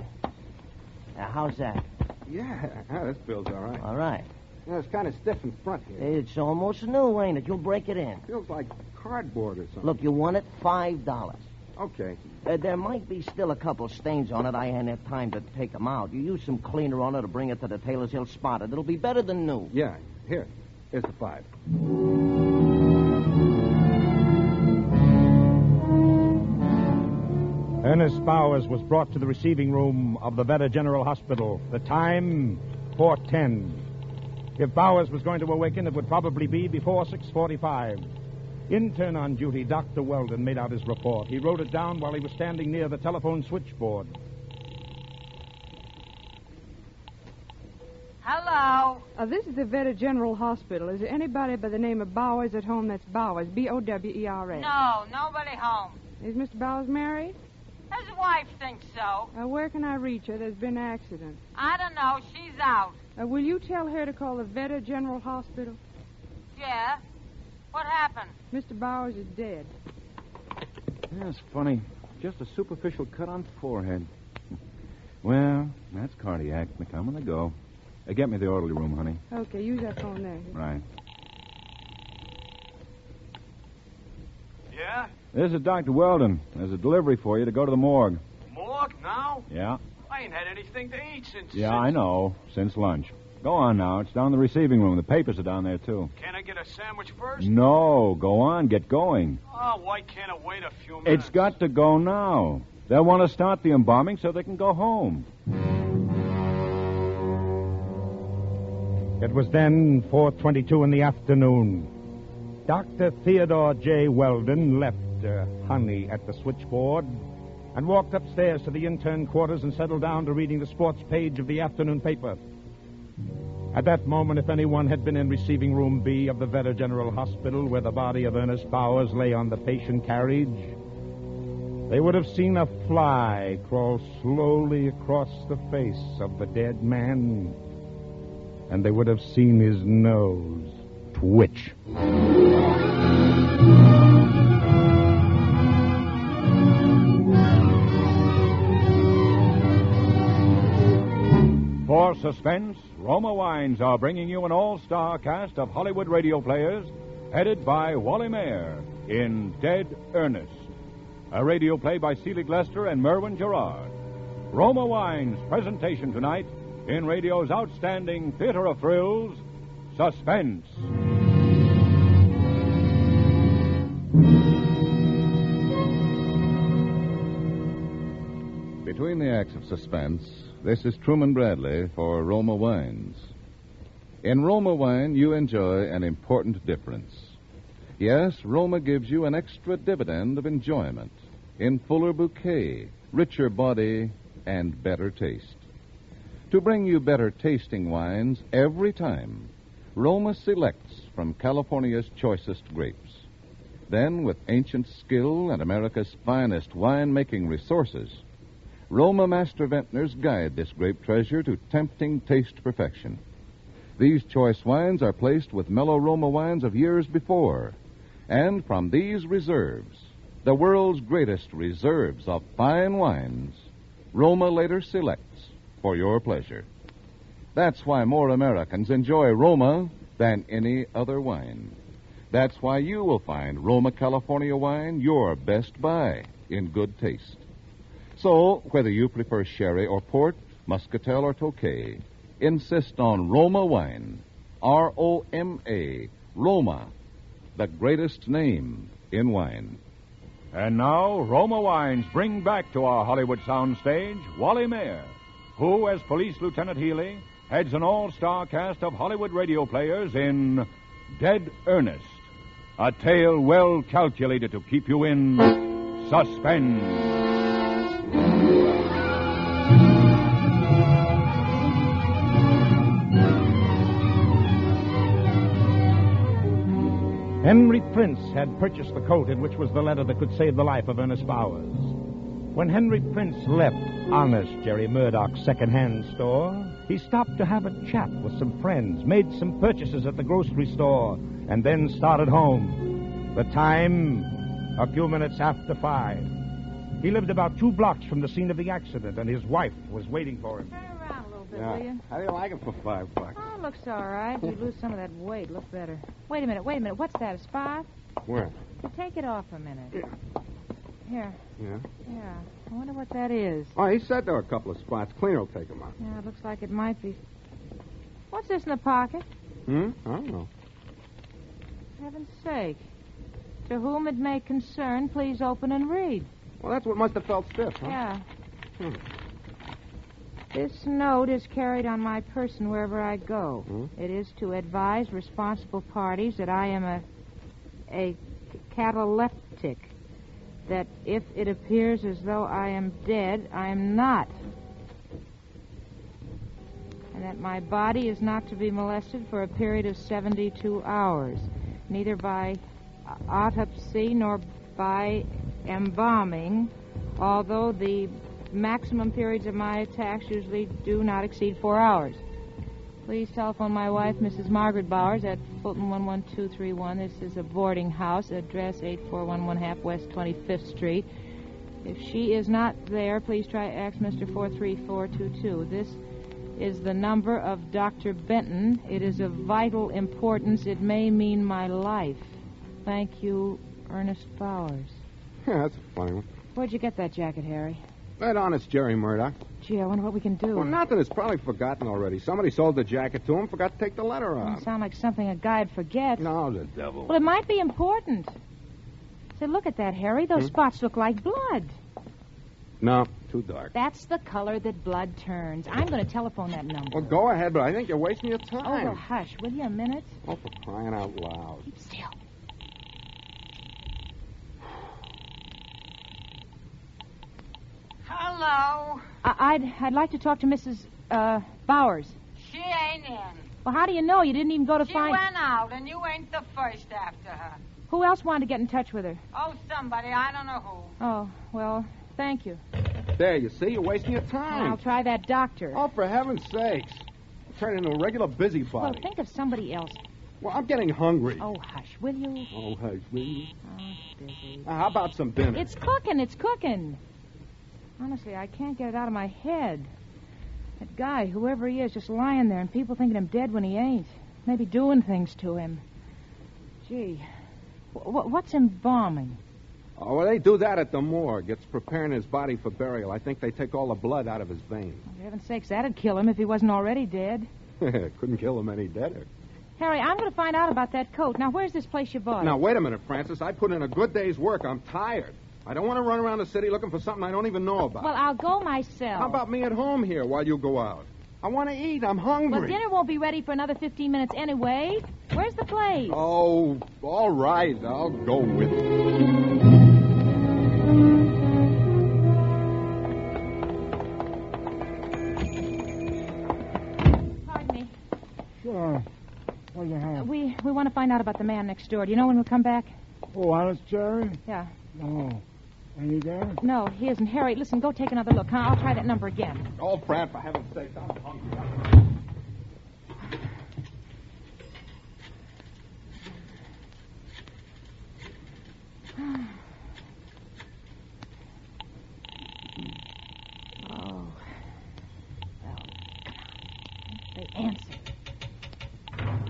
How's that? Yeah, this feels all right. All right. Yeah, it's kind of stiff in front here. It's almost new, ain't it? You'll break it in. Feels like cardboard or something. Look, you want it $5. Okay. There might be still a couple stains on it. I ain't had time to take them out. You use some cleaner on it to bring it to the tailor's. He'll spot it. It'll be better than new. Yeah, here's the $5. Ernest Bowers was brought to the receiving room of the Veta General Hospital. The time, 4:10. If Bowers was going to awaken, it would probably be before 6:45. Intern on duty, Dr. Weldon, made out his report. He wrote it down while he was standing near the telephone switchboard. Hello. This is the Veta General Hospital. Is there anybody by the name of Bowers at home? That's Bowers, Bowers. No, nobody home. Is Mr. Bowers married? His wife thinks so. Where can I reach her? There's been an accident. I don't know. She's out. Will you tell her to call the Veta General Hospital? Yeah? What happened? Mr. Bowers is dead. That's funny. Just a superficial cut on forehead. Well, that's cardiac. They come and they go. Get me the orderly room, honey. Okay, use that phone there. Right. Yeah? This is Dr. Weldon. There's a delivery for you to go to the morgue. Morgue now? Yeah. I ain't had anything to eat since... Yeah, I know. Since lunch. Go on now. It's down in the receiving room. The papers are down there, too. Can I get a sandwich first? No. Go on. Get going. Oh, why can't I wait a few minutes? It's got to go now. They'll want to start the embalming so they can go home. It was then 4:22 in the afternoon. Dr. Theodore J. Weldon left Honey at the switchboard and walked upstairs to the intern quarters and settled down to reading the sports page of the afternoon paper. At that moment, if anyone had been in receiving room B of the Veta General Hospital where the body of Ernest Bowers lay on the patient carriage, they would have seen a fly crawl slowly across the face of the dead man, and they would have seen his nose twitch. For Suspense, Roma Wines are bringing you an all-star cast of Hollywood radio players headed by Wally Mayer in Dead Ernest, a radio play by Selig Lester and Merwin Gerard. Roma Wines' presentation tonight in radio's outstanding theater of thrills, Suspense. Between the acts of Suspense, this is Truman Bradley for Roma Wines. In Roma Wine, you enjoy an important difference. Yes, Roma gives you an extra dividend of enjoyment in fuller bouquet, richer body, and better taste. To bring you better tasting wines every time, Roma selects from California's choicest grapes. Then, with ancient skill and America's finest wine-making resources, Roma master vintners guide this grape treasure to tempting taste perfection. These choice wines are placed with mellow Roma wines of years before, and from these reserves, the world's greatest reserves of fine wines, Roma later selects for your pleasure. That's why more Americans enjoy Roma than any other wine. That's why you will find Roma California wine your best buy in good taste. So, whether you prefer sherry or port, muscatel or tokay, insist on Roma wine. R-O-M-A, Roma, the greatest name in wine. And now, Roma Wines bring back to our Hollywood soundstage Wally Mayer, who, as Police Lieutenant Healy, heads an all-star cast of Hollywood radio players in Dead Ernest, a tale well calculated to keep you in suspense. Henry Prince had purchased the coat in which was the letter that could save the life of Ernest Bowers. When Henry Prince left honest Jerry Murdoch's second-hand store, he stopped to have a chat with some friends, made some purchases at the grocery store, and then started home. The time, a few minutes after 5. He lived about 2 blocks from the scene of the accident, and his wife was waiting for him. Turn around a little bit, will you? How do you like it for $5? Oh, looks all right. You lose some of that weight. Look better. Wait a minute. What's that, a spot? Where? You take it off a minute. Here. Yeah? Yeah. I wonder what that is. Oh, he said there were a couple of spots. Cleaner will take them out. Yeah, it looks like it might be. What's this in the pocket? I don't know. Heaven's sake. To whom it may concern, please open and read. Well, that's what must have felt stiff, huh? Yeah. This note is carried on my person wherever I go. It is to advise responsible parties that I am a cataleptic, that if it appears as though I am dead, I am not. And that my body is not to be molested for a period of 72 hours, neither by autopsy nor by embalming, although the maximum periods of my attacks usually do not exceed 4 hours. Please telephone my wife, Mrs. Margaret Bowers, at Fulton 11231. This is a boarding house, address 8411 West 25th Street. If she is not there, please try X Mr. 43422. This is the number of Dr. Benton. It is of vital importance. It may mean my life. Thank you, Ernest Bowers. Yeah, that's a funny one. Where'd you get that jacket, Harry? That honest Jerry Murdoch. Gee, I wonder what we can do. Well, nothing. It's probably forgotten already. Somebody sold the jacket to him, forgot to take the letter Doesn't off. sound like something a guy'd forget. No, the devil. Well, it might be important. Say, look at that, Harry. Those spots look like blood. No, too dark. That's the color that blood turns. I'm going to telephone that number. Well, go ahead, but I think you're wasting your Oh, time. well, hush. Will you a minute? Oh, for crying out loud. Keep still. Hello. I'd like to talk to Mrs. Bowers. She ain't in. Well, how do you know? You didn't even go to She find... went out, and you ain't the first after her. Who else wanted to get in touch with her? Oh, somebody. I don't know who. Oh, well, thank you. There, you see? You're wasting your time. I'll try that doctor. Oh, for heaven's sakes. I'm turning into a regular busybody. Well, think of somebody else. Well, I'm getting hungry. Oh, hush, will you? Oh, hush, will you? Oh, busy. How about some dinner? It's cooking. Honestly, I can't get it out of my head. That guy, whoever he is, just lying there and people thinking him dead when he ain't. Maybe doing things to him. Gee, what's embalming? Oh, well, they do that at the morgue. It's preparing his body for burial. I think they take all the blood out of his veins. For heaven's sakes, that'd kill him if he wasn't already dead. Couldn't kill him any deader. Harry, I'm going to find out about that coat. Now, where's this place you bought? Now, wait a minute, Francis. I put in a good day's work. I'm tired. I don't want to run around the city looking for something I don't even know about. Well, I'll go myself. How about me at home here while you go out? I want to eat. I'm hungry. Well, dinner won't be ready for another 15 minutes anyway. Where's the place? Oh, all right. I'll go with you. Pardon me. Sure. What do you have? We want to find out about the man next door. Do you know when we'll come back? Oh, honest, Jerry? Yeah. No. Ain't he there? No, he isn't. Harry, listen, go take another look, huh? I'll try that number again. Oh, Fran, for heaven's sake, I'm hungry. Oh. Well, they answered.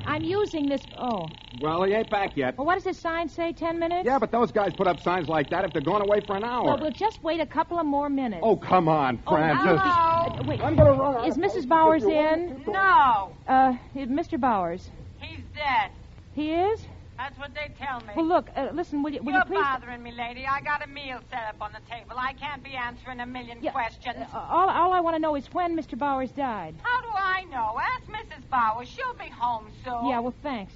I'm using this... Oh. Well, he ain't back yet. Well, what does this sign say, 10 minutes? Yeah, but those guys put up signs like that if they're going away for an hour. Well, we'll just wait a couple of more minutes. Oh, come on, Francis. Wait. I'm going to run. Is Mrs. Bowers in? No. Mr. Bowers. He's dead. He is? That's what they tell me. Well, look, listen, will you You're please... bothering me, lady. I got a meal set up on the table. I can't be answering a million questions. All I want to know is when Mr. Bowers died. How do I know? Ask Mrs. Bowers. She'll be home soon. Yeah, well, thanks.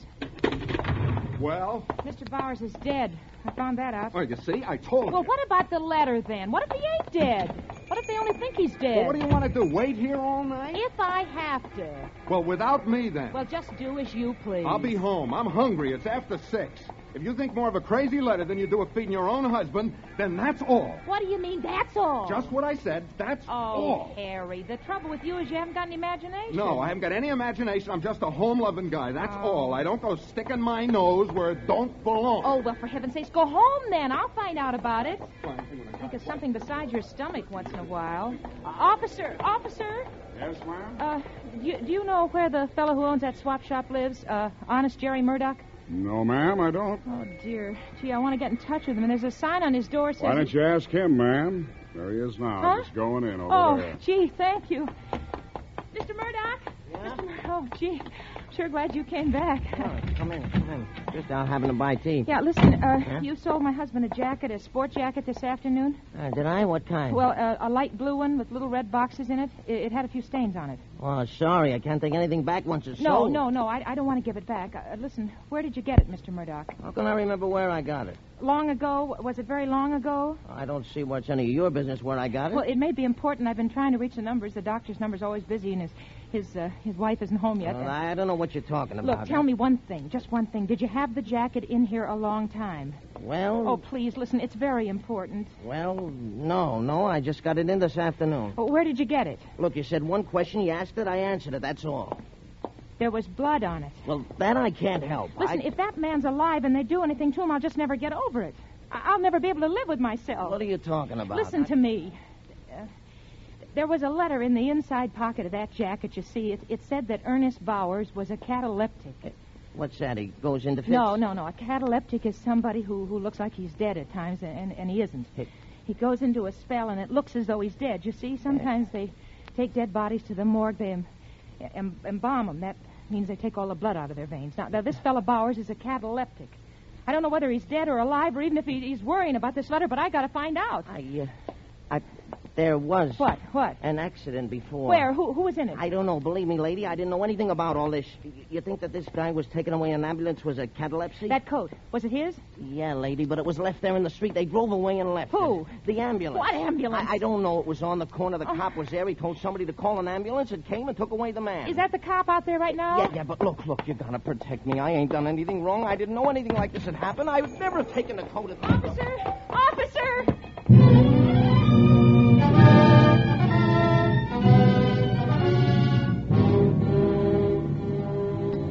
Well? Mr. Bowers is dead. I found that out. Oh, you see? I told you. Well, what about the letter, then? What if he ain't dead? What if they only think he's dead? Well, what do you want to do, wait here all night? If I have to. Well, without me, then. Well, just do as you please. I'll be home. I'm hungry. It's after 6. If you think more of a crazy letter than you do of feeding your own husband, then that's all. What do you mean, that's all? Just what I said. That's all. Oh, Harry, the trouble with you is you haven't got any imagination. No, I haven't got any imagination. I'm just a home-loving guy. That's all. I don't go sticking my nose where it don't belong. Oh, well, for heaven's sakes, go home, then. I'll find out about it. Think of something besides your stomach once in a while. Officer! Yes, ma'am? Do you know where the fellow who owns that swap shop lives? Honest Jerry Murdoch? No, ma'am, I don't. Oh, dear. Gee, I want to get in touch with him, and there's a sign on his door saying... Why don't you ask him, ma'am? There he is now, Huh? just going in over there. Oh, gee, thank you. Mr. Murdoch? Yeah? Oh, gee, sure glad you came back. Come in. Just out having a bite of tea. Yeah, listen, you sold my husband a jacket, a sport jacket this afternoon? Did I? What kind? Well, a light blue one with little red boxes in it. It had a few stains on it. Oh, sorry. I can't take anything back once it's sold. No. I don't want to give it back. Listen, where did you get it, Mr. Murdoch? How can I remember where I got it? Long ago? Was it very long ago? I don't see what's any of your business where I got it. Well, it may be important. I've been trying to reach the numbers. The doctor's number's always busy, and His wife isn't home yet. I don't know what you're talking about. Look, tell me one thing, just one thing. Did you have the jacket in here a long time? Well... Oh, please, listen, it's very important. Well, no, I just got it in this afternoon. Well, where did you get it? Look, you said one question, you asked it, I answered it, that's all. There was blood on it. Well, that I can't help. Listen, if that man's alive and they do anything to him, I'll just never get over it. I'll never be able to live with myself. What are you talking about? Listen to me. There was a letter in the inside pocket of that jacket, you see. It said that Ernest Bowers was a cataleptic. What's that? He goes into fits? No. A cataleptic is somebody who looks like he's dead at times, and he isn't. He goes into a spell, and it looks as though he's dead. You see, sometimes they take dead bodies to the morgue. They embalm them. That means they take all the blood out of their veins. Now this fellow Bowers is a cataleptic. I don't know whether he's dead or alive, or even if he's worrying about this letter, but I got to find out. There was... What? An accident before. Where? Who was in it? I don't know. Believe me, lady, I didn't know anything about all this. You think that this guy was taken away in an ambulance was a catalepsy? That coat, was it his? Yeah, lady, but it was left there in the street. They drove away and left Who? it. The ambulance. What ambulance? I don't know. It was on the corner. The cop was there. He told somebody to call an ambulance. It came and took away the man. Is that the cop out there right now? Yeah, but look, you gotta protect me. I ain't done anything wrong. I didn't know anything like this had happened. I would never have taken a coat of... Officer!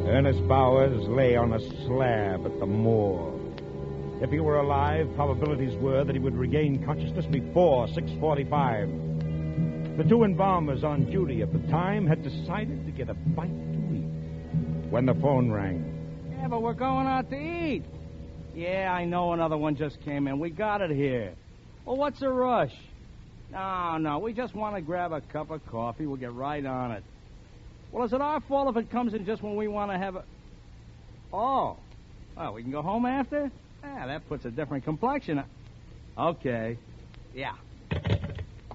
Ernest Bowers lay on a slab at the morgue. If he were alive, probabilities were that he would regain consciousness before 6:45. The two embalmers on duty at the time had decided to get a bite to eat when the phone rang. Yeah, but we're going out to eat. Yeah, I know another one just came in. We got it here. Well, what's the rush? No, we just want to grab a cup of coffee. We'll get right on it. Well, is it our fault if it comes in just when we want to have a... Oh, we can go home after? That puts a different complexion. Okay. Yeah.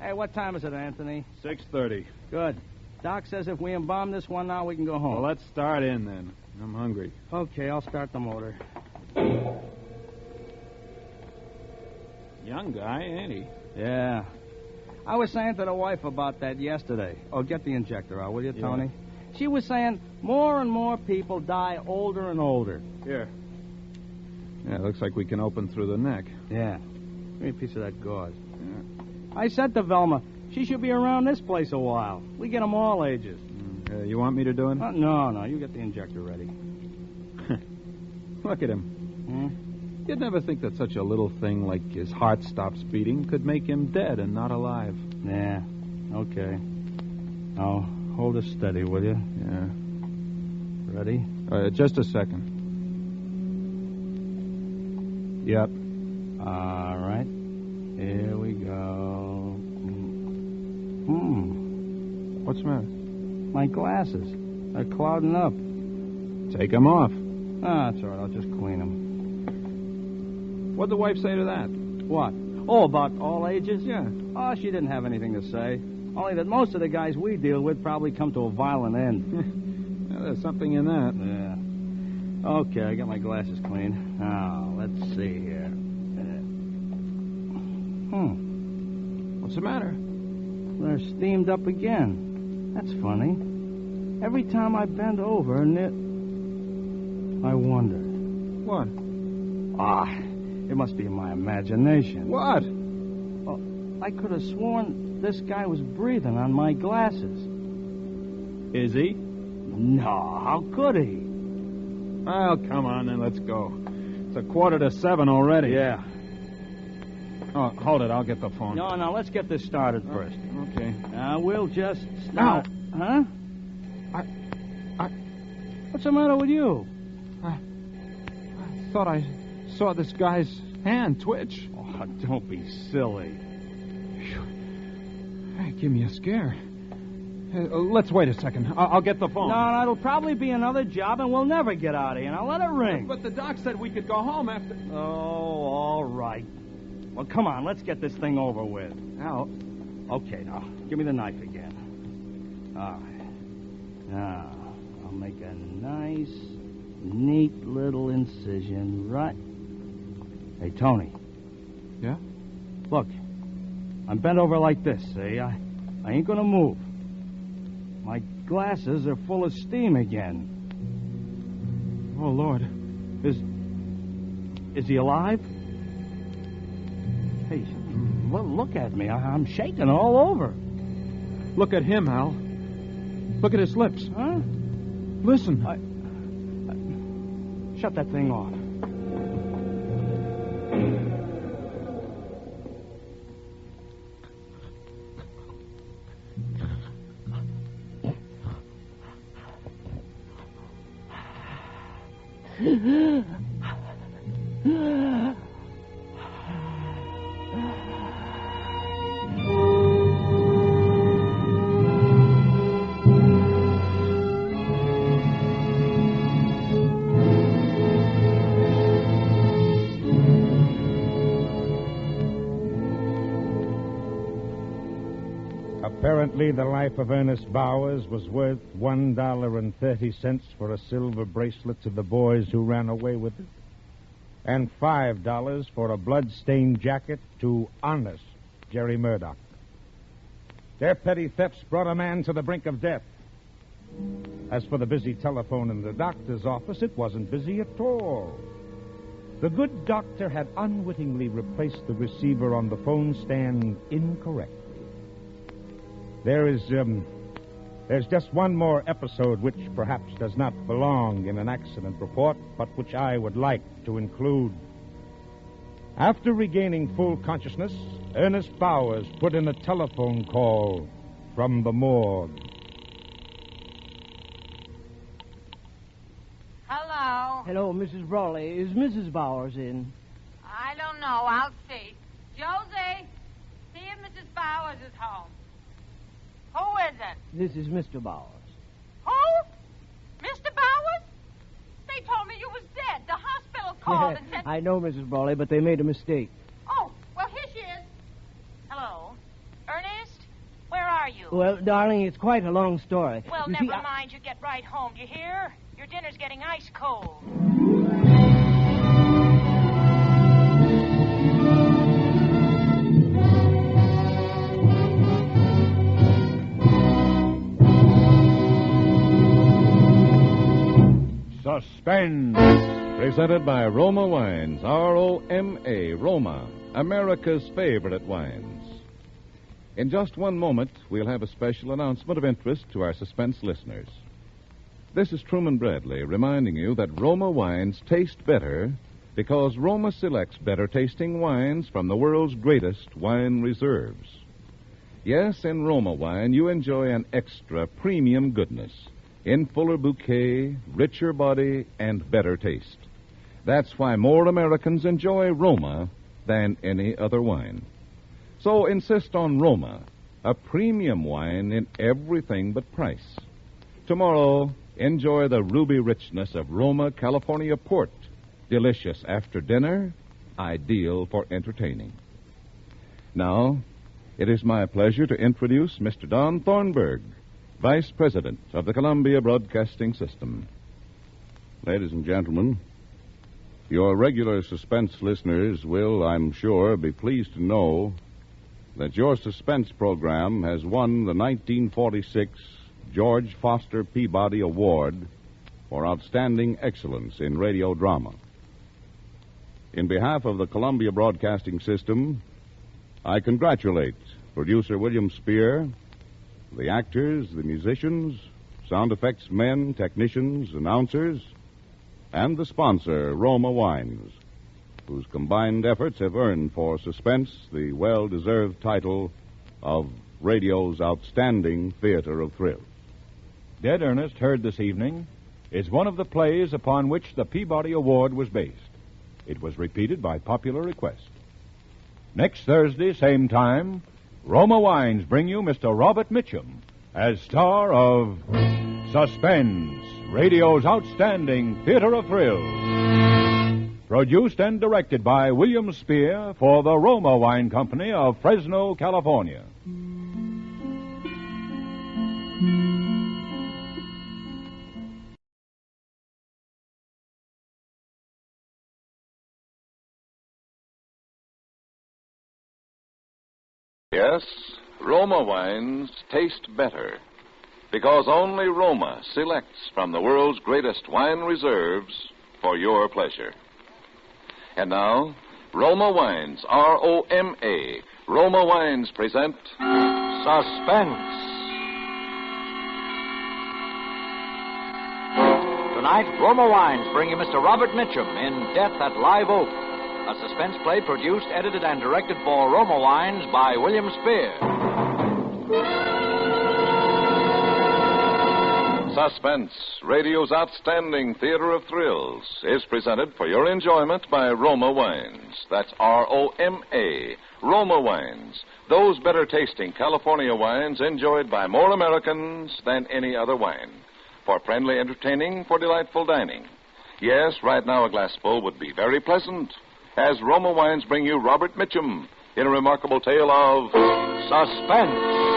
Hey, what time is it, Anthony? 6:30. Good. Doc says if we embalm this one now, we can go home. Well, let's start in, then. I'm hungry. Okay, I'll start the motor. Young guy, ain't he? Yeah. I was saying to the wife about that yesterday. Oh, get the injector out, will you, Tony? She was saying more and more people die older and older. Here. Yeah, looks like we can open through the neck. Yeah. Give me a piece of that gauze. Yeah. I said to Velma, she should be around this place a while. We get them all ages. You want me to do it? No. You get the injector ready. Look at him. You'd never think that such a little thing like his heart stops beating could make him dead and not alive. Yeah. Okay. Now, hold it steady, will you? Yeah. Ready? Just a second. Yep. All right. Here we go. What's the matter? My glasses. They're clouding up. Take them off. That's all right. I'll just clean them. What'd the wife say to that? What? Oh, about all ages? Yeah. Oh, she didn't have anything to say. Only that most of the guys we deal with probably come to a violent end. There's something in that. Yeah. Okay, I got my glasses clean. Now, let's see here. What's the matter? They're steamed up again. That's funny. Every time I bend over, I wonder. What? It must be in my imagination. What? Oh, I could have sworn this guy was breathing on my glasses. Is he? No, how could he? Well, come on, then, let's go. It's 6:45 already. Yeah. Oh, hold it. I'll get the phone. No, let's get this started first. Okay. We'll just start. Huh? What's the matter with you? I thought I saw this guy's hand twitch. Oh, don't be silly. Hey, give me a scare. Let's wait a second. I'll get the phone. No, it'll probably be another job, and we'll never get out of here. Now, let it ring. But the doc said we could go home after... Oh, all right. Well, come on, let's get this thing over with. Al. Okay, now, give me the knife again. All right. Now, I'll make a nice, neat little incision right... Hey, Tony. Yeah? Look, I'm bent over like this, see? I ain't gonna move. My glasses are full of steam again. Oh, Lord. Is he alive? Hey, look at me. I'm shaking all over. Look at him, Al. Look at his lips. Huh? Listen. Shut that thing off. Apparently, the life of Ernest Bowers was worth $1.30 for a silver bracelet to the boys who ran away with it, and $5 for a blood-stained jacket to Honest Jerry Murdoch. Their petty thefts brought a man to the brink of death. As for the busy telephone in the doctor's office, it wasn't busy at all. The good doctor had unwittingly replaced the receiver on the phone stand incorrectly. There's just one more episode which perhaps does not belong in an accident report, but which I would like to include. After regaining full consciousness, Ernest Bowers put in a telephone call from the morgue. Hello. Hello, Mrs. Brawley. Is Mrs. Bowers in? I don't know. I'll see. Josie, see if Mrs. Bowers is home. Who is it? This is Mr. Bowers. Who? Mr. Bowers? They told me you was dead. The hospital called and said... I know, Mrs. Brawley, but they made a mistake. Oh, well, here she is. Hello. Ernest? Where are you? Well, darling, it's quite a long story. Well, You never see, mind. You get right home. Do you hear? Your dinner's getting ice cold. Suspense. Presented by Roma Wines, R-O-M-A, Roma, America's favorite wines. In just one moment, we'll have a special announcement of interest to our Suspense listeners. This is Truman Bradley reminding you that Roma wines taste better because Roma selects better tasting wines from the world's greatest wine reserves. Yes, in Roma wine, you enjoy an extra premium goodness in fuller bouquet, richer body, and better taste. That's why more Americans enjoy Roma than any other wine. So insist on Roma, a premium wine in everything but price. Tomorrow, enjoy the ruby richness of Roma California Port, delicious after dinner, ideal for entertaining. Now, it is my pleasure to introduce Mr. Don Thornburg, Vice President of the Columbia Broadcasting System. Ladies and gentlemen, your regular Suspense listeners will, I'm sure, be pleased to know that your Suspense program has won the 1946 George Foster Peabody Award for Outstanding Excellence in Radio Drama. In behalf of the Columbia Broadcasting System, I congratulate producer William Spear, the actors, the musicians, sound effects men, technicians, announcers, and the sponsor, Roma Wines, whose combined efforts have earned for Suspense the well-deserved title of radio's outstanding theater of thrills. Dead Ernest, heard this evening, is one of the plays upon which the Peabody Award was based. It was repeated by popular request. Next Thursday, same time, Roma Wines bring you Mr. Robert Mitchum as star of Suspense, radio's outstanding theater of thrills. Produced and directed by William Spear for the Roma Wine Company of Fresno, California. Yes, Roma wines taste better Because only Roma selects from the world's greatest wine reserves for your pleasure. And now, Roma Wines, R-O-M-A. Roma Wines present Suspense. Tonight, Roma Wines bring you Mr. Robert Mitchum in Death at Live Oak, a suspense play produced, edited, and directed for Roma Wines by William Spear. Suspense, radio's outstanding theater of thrills, is presented for your enjoyment by Roma Wines. That's R-O-M-A, Roma Wines. Those better tasting California wines enjoyed by more Americans than any other wine. For friendly entertaining, for delightful dining. Yes, right now a glassful would be very pleasant. As Roma Wines bring you Robert Mitchum in a remarkable tale of suspense.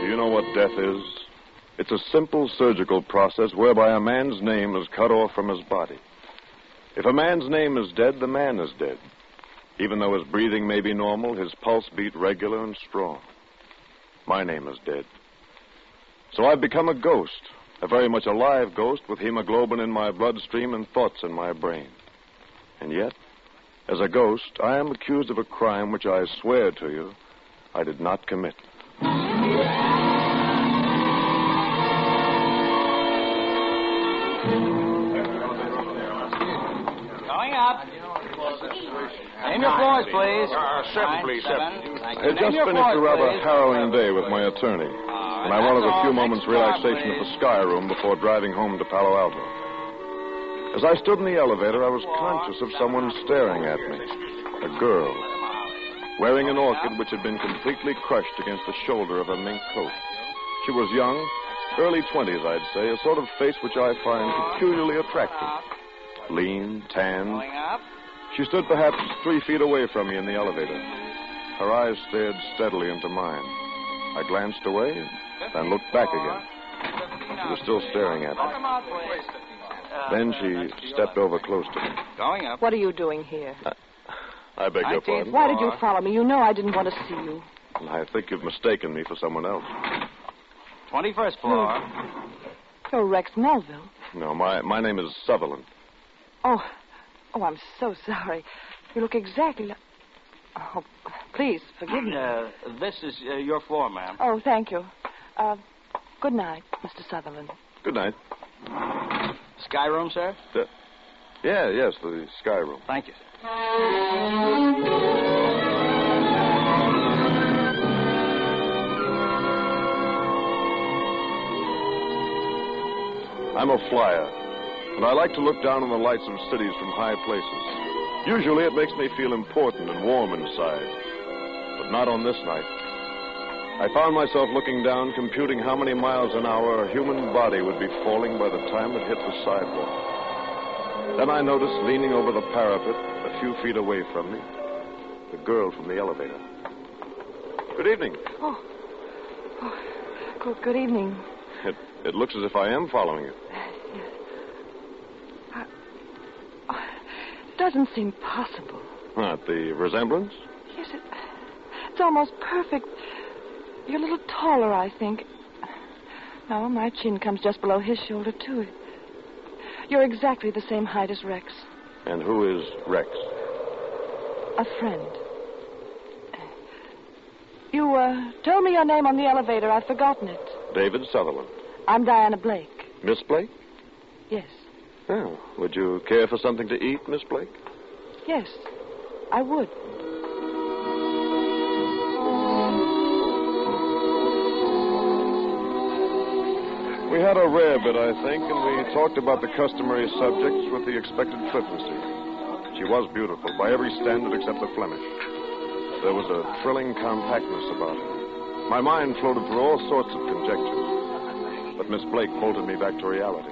Do you know what death is? It's a simple surgical process whereby a man's name is cut off from his body. If a man's name is dead, the man is dead. Even though his breathing may be normal, his pulse beat regular and strong. My name is dead. So I've become a ghost, a very much alive ghost with hemoglobin in my bloodstream and thoughts in my brain. And yet, as a ghost, I am accused of a crime which I swear to you I did not commit. Going up. Name your floors, please. Seven, please, seven. Thank I you. had just Name your finished a floors, rather please. harrowing day with my attorney, and I wanted a few moments' relaxation at the Sky Room before driving home to Palo Alto. As I stood in the elevator, I was conscious of someone staring at me. A girl, wearing an orchid which had been completely crushed against the shoulder of her mink coat. She was young, early 20s, I'd say, a sort of face which I find peculiarly attractive. Lean, tanned. She stood perhaps 3 feet away from me in the elevator. Her eyes stared steadily into mine. I glanced away, then looked back again. She was still staring at me. Then she stepped over close to me. Going up. What are you doing here? I beg your pardon? Why did you follow me? You know I didn't want to see you. I think you've mistaken me for someone else. 21st floor. You're Rex Melville. No, my name is Sutherland. Oh, I'm so sorry. You look exactly like... Oh, please, forgive me. This is your floor, ma'am. Oh, thank you. Good night, Mr. Sutherland. Good night. Sky room, sir? Yes, the Sky Room. Thank you. I'm a flyer, and I like to look down on the lights of cities from high places. Usually it makes me feel important and warm inside, but not on this night. I found myself looking down, computing how many miles an hour a human body would be falling by the time it hit the sidewalk. Then I noticed, leaning over the parapet a few feet away from me, the girl from the elevator. Good evening. Good evening. It looks as if I am following you. It doesn't seem possible. What, the resemblance? Yes, it's almost perfect. You're a little taller, I think. No, my chin comes just below his shoulder, too. You're exactly the same height as Rex. And who is Rex? A friend. You told me your name on the elevator. I've forgotten it. David Sutherland. I'm Diana Blake. Miss Blake? Yes. Oh, would you care for something to eat, Miss Blake? Yes, I would. We had a rare bit, I think, and we talked about the customary subjects with the expected flippancy. She was beautiful by every standard except the Flemish. There was a thrilling compactness about her. My mind floated through all sorts of conjectures, but Miss Blake bolted me back to reality.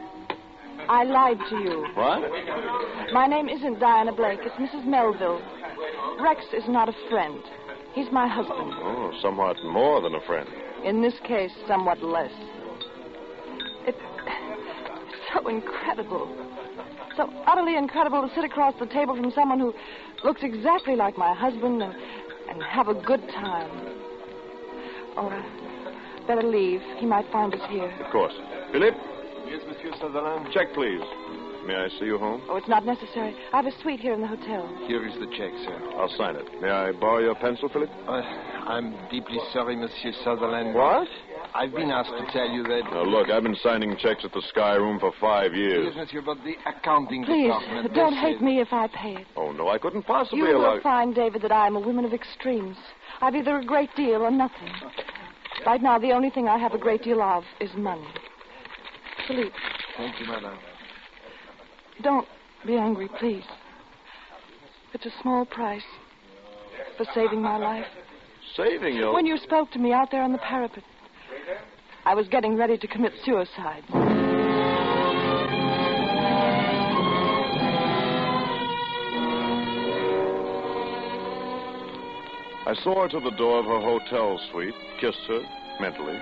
I lied to you. What? My name isn't Diana Blake. It's Mrs. Melville. Rex is not a friend. He's my husband. Oh, somewhat more than a friend. In this case, somewhat less. It's so incredible. So utterly incredible to sit across the table from someone who looks exactly like my husband and have a good time. Better leave. He might find us here. Of course. Philippe? Yes, Monsieur Sutherland? Check, please. May I see you home? Oh, it's not necessary. I have a suite here in the hotel. Here is the check, sir. I'll sign it. May I borrow your pencil, Philip? I'm deeply sorry, Monsieur Sutherland. What? I've been asked to tell you that... Now, look, I've been signing checks at the Sky Room for 5 years. Yes, Monsieur, but the accounting Please, department... don't hate me if I pay it. Oh, no, I couldn't possibly You allow... will find, David, that I am a woman of extremes. I've either a great deal or nothing. Right now, the only thing I have a great deal of is money. Philippe. Thank you, madame. Don't be angry, please. It's a small price for saving my life. Saving you? When you spoke to me out there on the parapet, I was getting ready to commit suicide. I saw her to the door of her hotel suite, kissed her, mentally,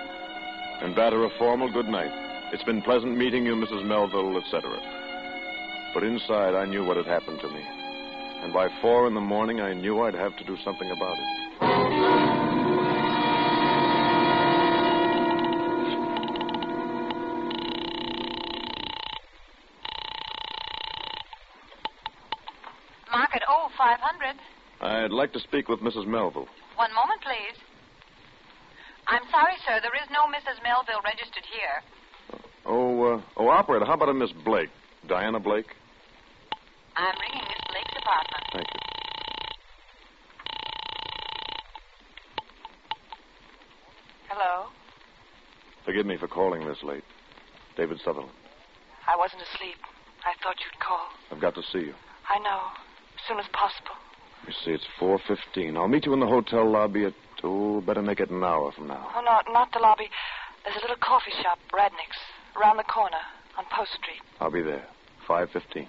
and bade her a formal good night. It's been pleasant meeting you, Mrs. Melville, etc. But inside, I knew what had happened to me. And by 4 in the morning, I knew I'd have to do something about it. Market 0500. I'd like to speak with Mrs. Melville. One moment, please. I'm sorry, sir. There is no Mrs. Melville registered here. Operator, how about a Miss Blake? Diana Blake? I'm ringing Miss Blake's apartment. Thank you. Hello? Forgive me for calling this late. David Sutherland. I wasn't asleep. I thought you'd call. I've got to see you. I know. As soon as possible. You see, it's 4:15. I'll meet you in the hotel lobby at, better make it an hour from now. Oh, no, not the lobby. There's a little coffee shop, Radnick's, around the corner on Post Street. I'll be there. 5:15.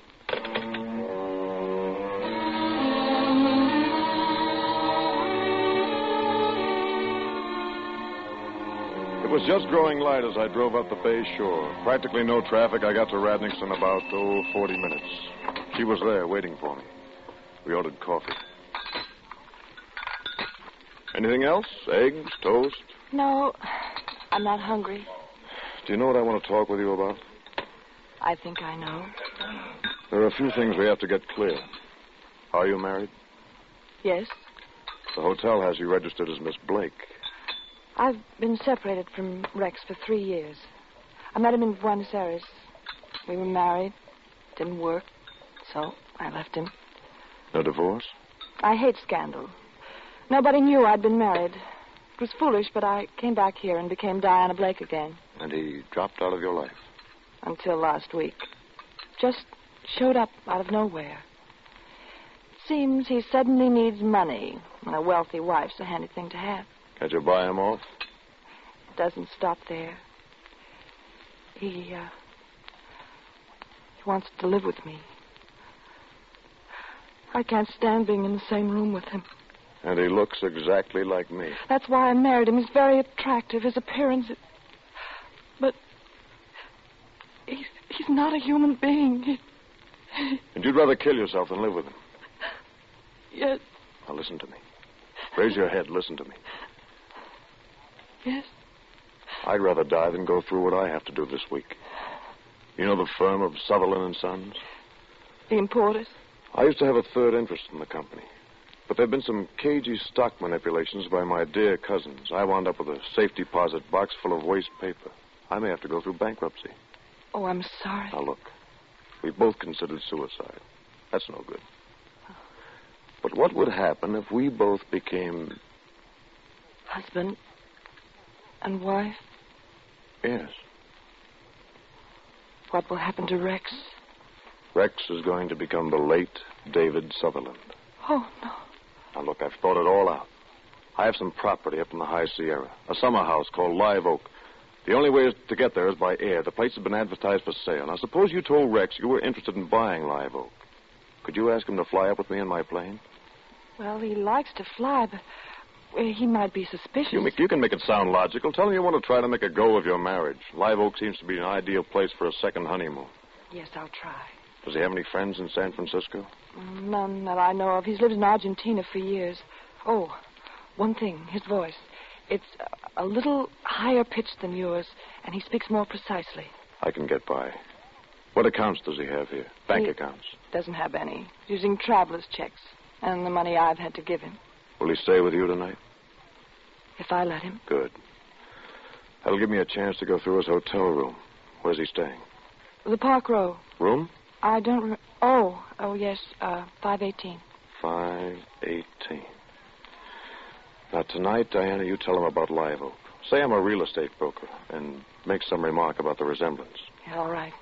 It was just growing light as I drove up the bay shore. Practically no traffic. I got to Radnick's in about, 40 minutes. She was there waiting for me. We ordered coffee. Anything else? Eggs, toast? No, I'm not hungry. Do you know what I want to talk with you about? I think I know. There are a few things we have to get clear. Are you married? Yes. The hotel has you registered as Miss Blake. I've been separated from Rex for 3 years. I met him in Buenos Aires. We were married. Didn't work. So I left him. No divorce? I hate scandal. Nobody knew I'd been married. It was foolish, but I came back here and became Diana Blake again. And he dropped out of your life? Until last week. Just showed up out of nowhere. It seems he suddenly needs money, and a wealthy wife's a handy thing to have. Can't you buy him off? It doesn't stop there. He wants to live with me. I can't stand being in the same room with him. And he looks exactly like me. That's why I married him. He's very attractive. His appearance... But he's not a human being. And you'd rather kill yourself than live with him? Yes. Now listen to me. Raise your head. Listen to me. Yes. I'd rather die than go through what I have to do this week. You know the firm of Sutherland and Sons? The importers? I used to have a third interest in the company. But there have been some cagey stock manipulations by my dear cousins. I wound up with a safe deposit box full of waste paper. I may have to go through bankruptcy. Oh, I'm sorry. Now, look. We both considered suicide. That's no good. But what would happen if we both became... Husband and wife? Yes. What will happen to Rex? Rex is going to become the late David Sutherland. Oh, no. Now, look, I've thought it all out. I have some property up in the High Sierra, a summer house called Live Oak. The only way to get there is by air. The place has been advertised for sale. Now, suppose you told Rex you were interested in buying Live Oak. Could you ask him to fly up with me in my plane? Well, he likes to fly, but he might be suspicious. You can make it sound logical. Tell him you want to try to make a go of your marriage. Live Oak seems to be an ideal place for a second honeymoon. Yes, I'll try. Does he have any friends in San Francisco? None that I know of. He's lived in Argentina for years. Oh, one thing, his voice. It's a little higher pitched than yours, and he speaks more precisely. I can get by. What accounts does he have here? Bank accounts? Doesn't have any. Using traveler's checks and the money I've had to give him. Will he stay with you tonight? If I let him. Good. That'll give me a chance to go through his hotel room. Where's he staying? The Park Row. Room? I don't remember. Oh, yes, 518. 518. Now, tonight, Diana, you tell him about Live Oak. Say I'm a real estate broker, and make some remark about the resemblance. Yeah, all right.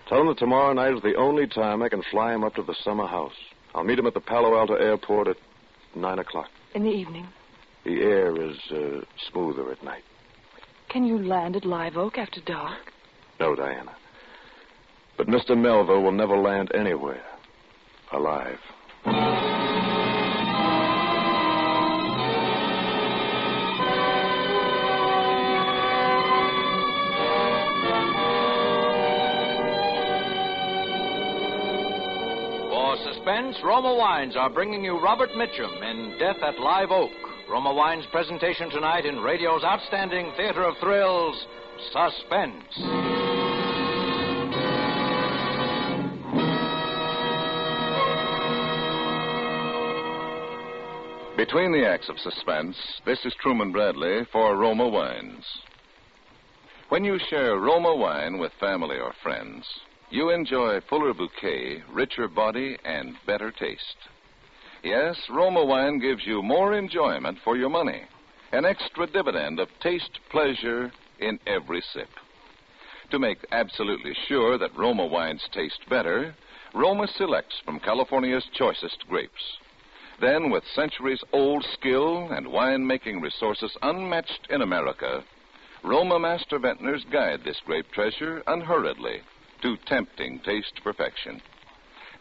Tell him that tomorrow night is the only time I can fly him up to the summer house. I'll meet him at the Palo Alto airport at 9 o'clock. In the evening. The air is smoother at night. Can you land at Live Oak after dark? No, Diana. But Mr. Melville will never land anywhere alive. For Suspense, Roma Wines are bringing you Robert Mitchum in Death at Live Oak. Roma Wines' presentation tonight in radio's outstanding theater of thrills, Suspense. Between the acts of Suspense, this is Truman Bradley for Roma Wines. When you share Roma wine with family or friends, you enjoy fuller bouquet, richer body, and better taste. Yes, Roma wine gives you more enjoyment for your money, an extra dividend of taste pleasure in every sip. To make absolutely sure that Roma wines taste better, Roma selects from California's choicest grapes. Then, with centuries-old skill and wine-making resources unmatched in America, Roma master vintners guide this grape treasure unhurriedly to tempting taste perfection.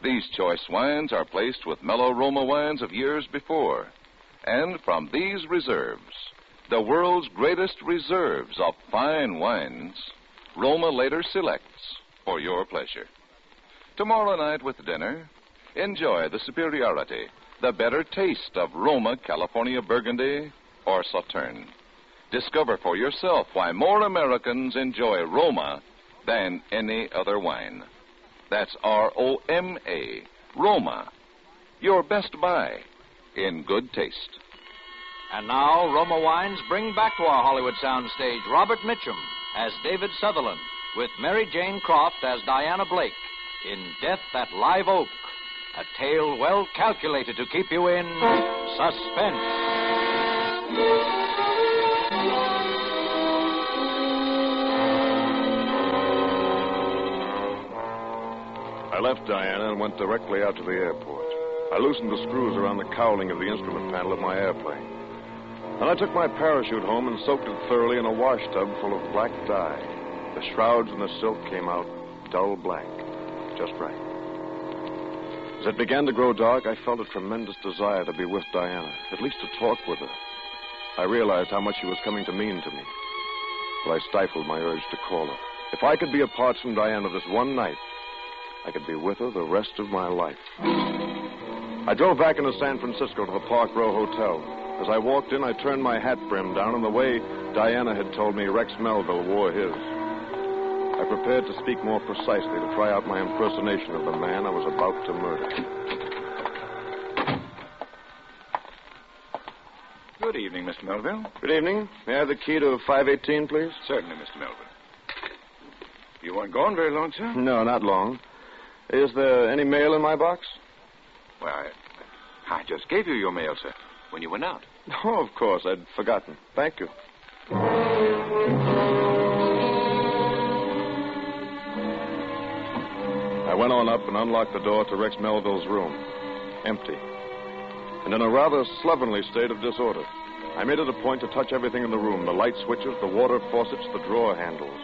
These choice wines are placed with mellow Roma wines of years before. And from these reserves, the world's greatest reserves of fine wines, Roma later selects for your pleasure. Tomorrow night with dinner, enjoy the superiority, the better taste of Roma California Burgundy or Sauterne. Discover for yourself why more Americans enjoy Roma than any other wine. That's R-O-M-A, Roma. Your best buy in good taste. And now, Roma Wines bring back to our Hollywood soundstage Robert Mitchum as David Sutherland, with Mary Jane Croft as Diana Blake in Death at Live Oak, a tale well calculated to keep you in suspense. I left Diana and went directly out to the airport. I loosened the screws around the cowling of the instrument panel of my airplane. Then I took my parachute home and soaked it thoroughly in a wash tub full of black dye. The shrouds and the silk came out dull black, just right. As it began to grow dark, I felt a tremendous desire to be with Diana, at least to talk with her. I realized how much she was coming to mean to me, but I stifled my urge to call her. If I could be apart from Diana this one night, I could be with her the rest of my life. I drove back into San Francisco to the Park Row Hotel. As I walked in, I turned my hat brim down in the way Diana had told me Rex Melville wore his. I prepared to speak more precisely to try out my impersonation of the man I was about to murder. Good evening, Mr. Melville. Good evening. May I have the key to 518, please? Certainly, Mr. Melville. You weren't gone very long, sir? No, not long. Is there any mail in my box? Well, I just gave you your mail, sir, when you went out. Oh, of course. I'd forgotten. Thank you. I went on up and unlocked the door to Rex Melville's room. Empty. And in a rather slovenly state of disorder. I made it a point to touch everything in the room, the light switches, the water faucets, the drawer handles.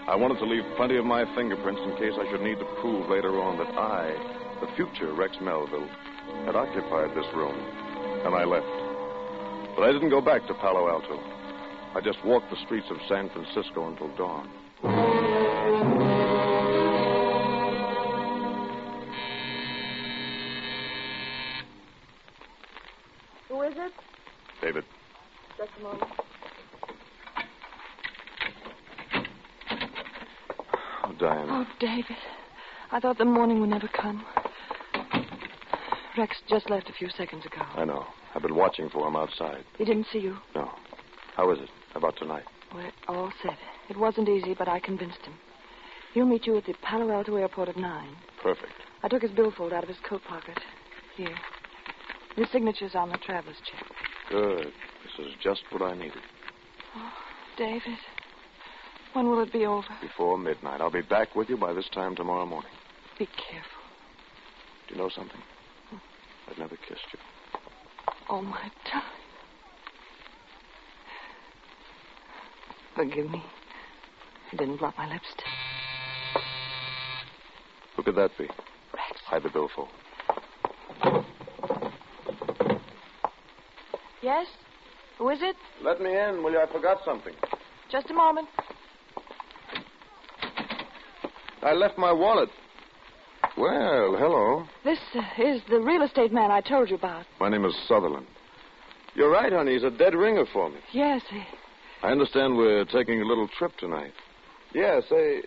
I wanted to leave plenty of my fingerprints in case I should need to prove later on that I, the future Rex Melville, had occupied this room. And I left. But I didn't go back to Palo Alto. I just walked the streets of San Francisco until dawn. Who is it? David. Just a moment. Diana. Oh, David. I thought the morning would never come. Rex just left a few seconds ago. I know. I've been watching for him outside. He didn't see you? No. How is it? About tonight? We're all set. It wasn't easy, but I convinced him. He'll meet you at the Palo Alto airport at 9. Perfect. I took his billfold out of his coat pocket. Here. His signature's on the traveler's check. Good. This is just what I needed. Oh, David. When will it be over? Before midnight. I'll be back with you by this time tomorrow morning. Be careful. Do you know something? I've never kissed you. Oh, my darling. Forgive me. I didn't blot my lipstick. Who could that be? Rex. Hide the billfold. Yes? Who is it? Let me in, will you? I forgot something. Just a moment. I left my wallet. Well, hello. This is the real estate man I told you about. My name is Sutherland. You're right, honey. He's a dead ringer for me. Yes. I understand we're taking a little trip tonight. Yeah, say,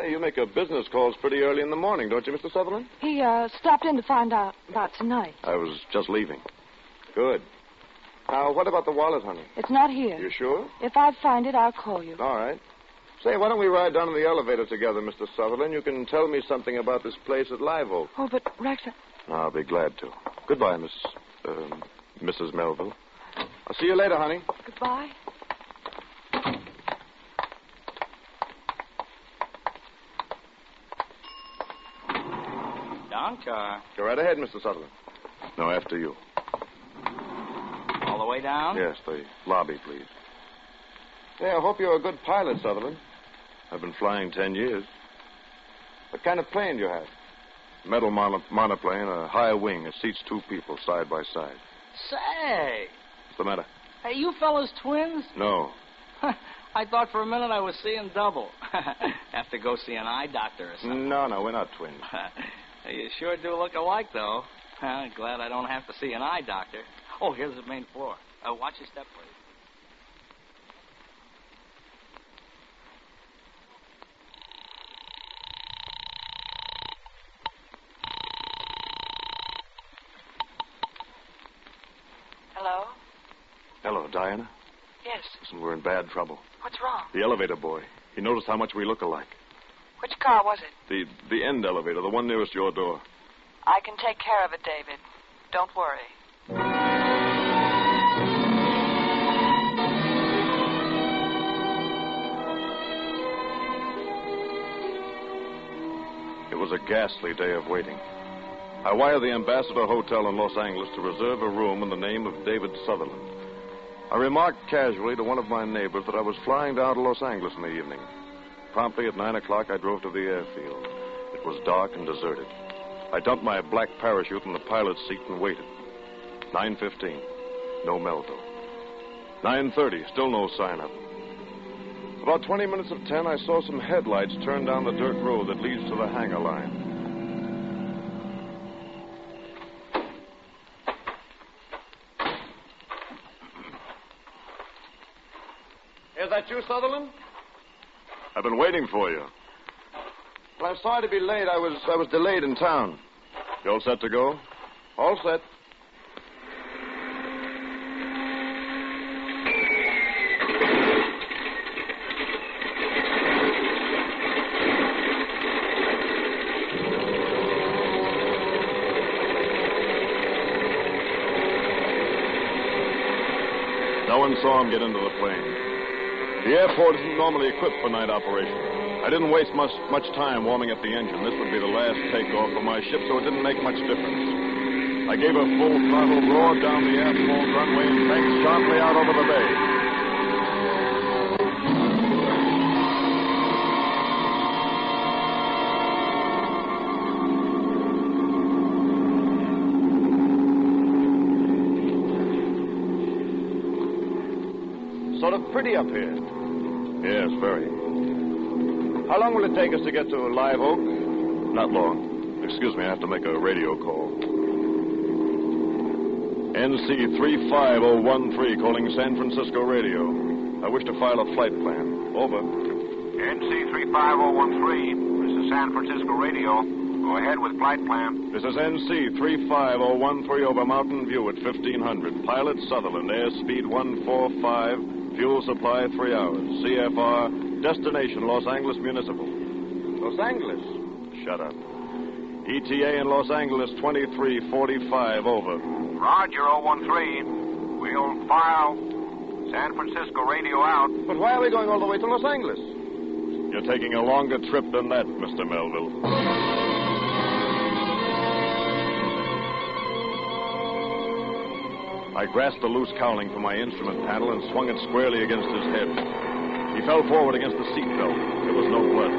you make your business calls pretty early in the morning, don't you, Mr. Sutherland? He stopped in to find out about tonight. I was just leaving. Good. Now, what about the wallet, honey? It's not here. You sure? If I find it, I'll call you. All right. Say, why don't we ride down in the elevator together, Mr. Sutherland? You can tell me something about this place at Live Oak. Oh, but Rex... I'll be glad to. Goodbye, Mrs. Melville. I'll see you later, honey. Goodbye. Down car. Go right ahead, Mr. Sutherland. No, after you. All the way down? Yes, the lobby, please. Yeah, I hope you're a good pilot, Sutherland. I've been flying 10 years. What kind of plane do you have? Metal monoplane, a high wing. It seats 2 people side by side. Say. What's the matter? Hey, you fellas twins? No. I thought for a minute I was seeing double. Have to go see an eye doctor or something. No, we're not twins. You sure do look alike, though. Glad I don't have to see an eye doctor. Oh, here's the main floor. Watch your step, please. Hello? Hello, Diana. Yes. Listen, we're in bad trouble. What's wrong? The elevator boy. He noticed how much we look alike. Which car was it? The end elevator, the one nearest your door. I can take care of it, David. Don't worry. It was a ghastly day of waiting. I wired the Ambassador Hotel in Los Angeles to reserve a room in the name of David Sutherland. I remarked casually to one of my neighbors that I was flying down to Los Angeles in the evening. Promptly at 9 o'clock, I drove to the airfield. It was dark and deserted. I dumped my black parachute in the pilot's seat and waited. 9:15, no Melville. 9:30, still no sign of him. About 20 minutes of 10, I saw some headlights turn down the dirt road that leads to the hangar line. Is that you, Sutherland? I've been waiting for you. Well, I'm sorry to be late. I was delayed in town. You all set to go? All set. No one saw him get into the plane. The airport isn't normally equipped for night operation. I didn't waste much time warming up the engine. This would be the last takeoff for my ship, so it didn't make much difference. I gave a full throttle roar down the asphalt runway and banked sharply out over the bay. Sort of pretty up here. Yes, very. How long will it take us to get to Live Oak? Not long. Excuse me, I have to make a radio call. NC 35013 calling San Francisco radio. I wish to file a flight plan. Over. NC 35013. This is San Francisco Radio. Go ahead with flight plan. This is NC 35013 over Mountain View at 1500. Pilot Sutherland, airspeed 145, fuel supply 3 hours. CFR, destination Los Angeles Municipal. Los Angeles? Shut up. ETA in Los Angeles 2345 over. Roger, 013. We'll file. San Francisco Radio out. But why are we going all the way to Los Angeles? You're taking a longer trip than that, Mr. Melville. I grasped the loose cowling from my instrument panel and swung it squarely against his head. He fell forward against the seat belt. There was no blood.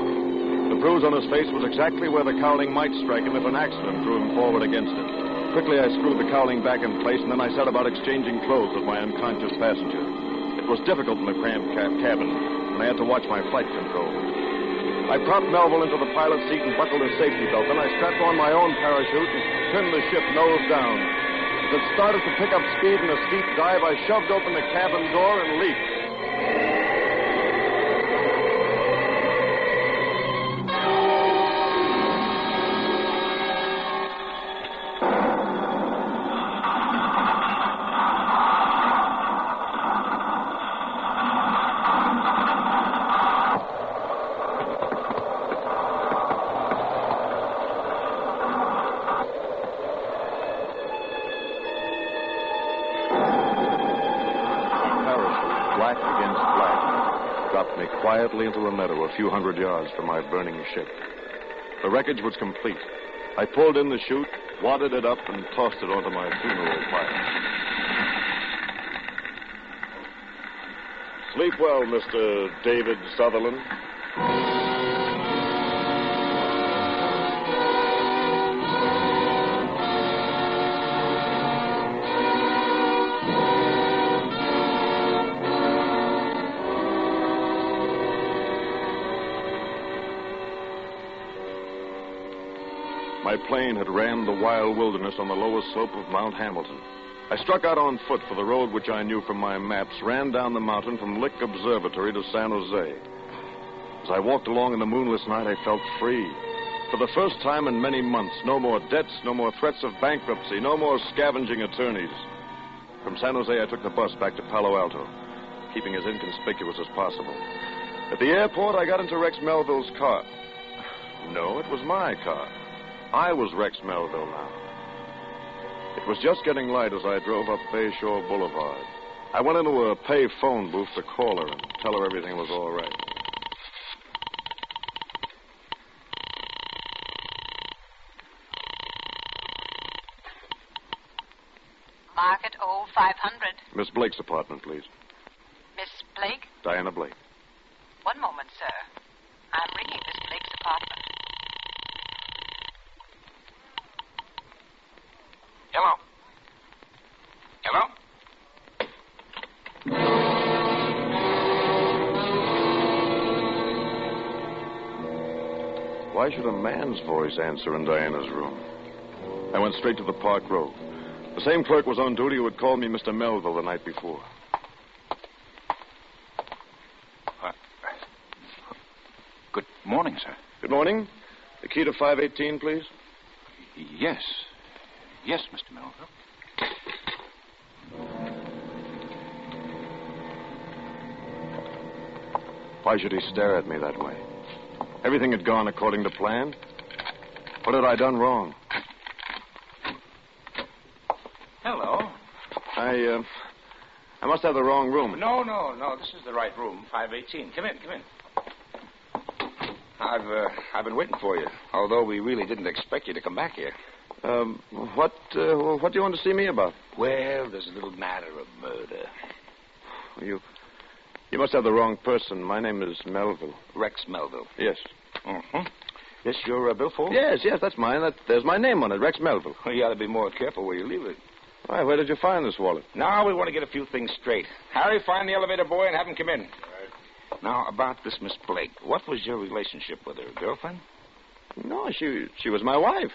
The bruise on his face was exactly where the cowling might strike him if an accident threw him forward against it. Quickly, I screwed the cowling back in place, and then I set about exchanging clothes with my unconscious passenger. It was difficult in the cramped cabin, and I had to watch my flight control. I propped Melville into the pilot's seat and buckled his safety belt. Then I strapped on my own parachute and trimmed the ship nose down. As it started to pick up speed in a steep dive, I shoved open the cabin door and leaped. Quietly into a meadow a few hundred yards from my burning ship. The wreckage was complete. I pulled in the chute, wadded it up, and tossed it onto my funeral pyre. Sleep well, Mr. David Sutherland. My plane had rammed the wild wilderness on the lowest slope of Mount Hamilton. I struck out on foot for the road which I knew from my maps, ran down the mountain from Lick Observatory to San Jose. As I walked along in the moonless night, I felt free. For the first time in many months, no more debts, no more threats of bankruptcy, no more scavenging attorneys. From San Jose, I took the bus back to Palo Alto, keeping as inconspicuous as possible. At the airport, I got into Rex Melville's car. No, it was my car. I was Rex Melville now. It was just getting light as I drove up Bayshore Boulevard. I went into a pay phone booth to call her and tell her everything was all right. Market 0500. Miss Blake's apartment, please. Miss Blake? Diana Blake. One moment, sir. I'm ringing Miss Blake's apartment. Hello? Hello? Why should a man's voice answer in Diana's room? I went straight to the Park Road. The same clerk was on duty who had called me Mr. Melville the night before. Good morning, sir. Good morning. The key to 518, please. Yes. Yes, Mr. Melville. Why should he stare at me that way? Everything had gone according to plan. What had I done wrong? Hello. I must have the wrong room. No. This is the right room, 518. Come in. I've been waiting for you, although we really didn't expect you to come back here. What do you want to see me about? Well, there's a little matter of murder. You must have the wrong person. My name is Melville. Rex Melville. Yes. Mm-hmm. This your billfold? Yes, that's mine. There's my name on it, Rex Melville. Well, you ought to be more careful where you leave it. Why, where did you find this wallet? Now we want to get a few things straight. Harry, find the elevator boy and have him come in. Right. Now, about this Miss Blake. What was your relationship with her? Girlfriend? No, she was my wife.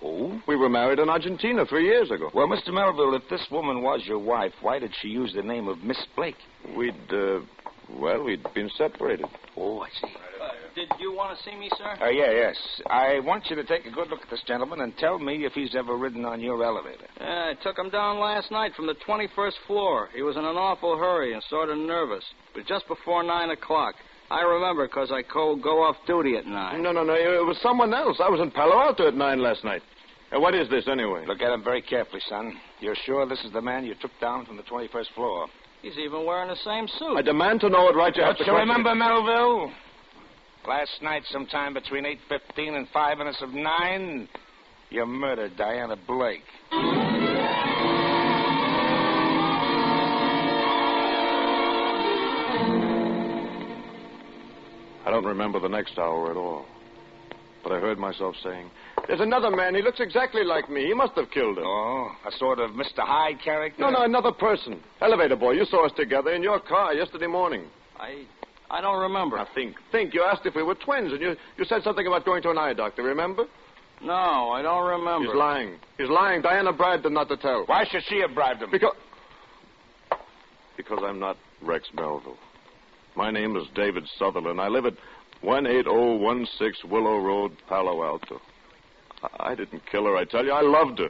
Oh? We were married in Argentina 3 years ago. Well, Mr. Melville, if this woman was your wife, why did she use the name of Miss Blake? We'd been separated. Oh, I see. Did you want to see me, sir? Yes. I want you to take a good look at this gentleman and tell me if he's ever ridden on your elevator. Yeah, I took him down last night from the 21st floor. He was in an awful hurry and sort of nervous. It was just before 9 o'clock. I remember because I go off duty at 9. No. It was someone else. I was in Palo Alto at 9 last night. What is this, anyway? Look at him very carefully, son. You're sure this is the man you took down from the 21st floor? He's even wearing the same suit. I demand to know it right. Don't you remember, Melville? Last night, sometime between 8:15 and 5 minutes of 9, you murdered Diana Blake. I don't remember the next hour at all. But I heard myself saying, there's another man. He looks exactly like me. He must have killed him. Oh, a sort of Mr. Hyde character? No, another person. Elevator boy, you saw us together in your car yesterday morning. I don't remember. Now, think. You asked if we were twins, and you said something about going to an eye doctor, remember? No, I don't remember. He's lying. Diana bribed him not to tell. Why should she have bribed him? Because I'm not Rex Melville. My name is David Sutherland. I live at 18016 Willow Road, Palo Alto. I didn't kill her, I tell you. I loved her.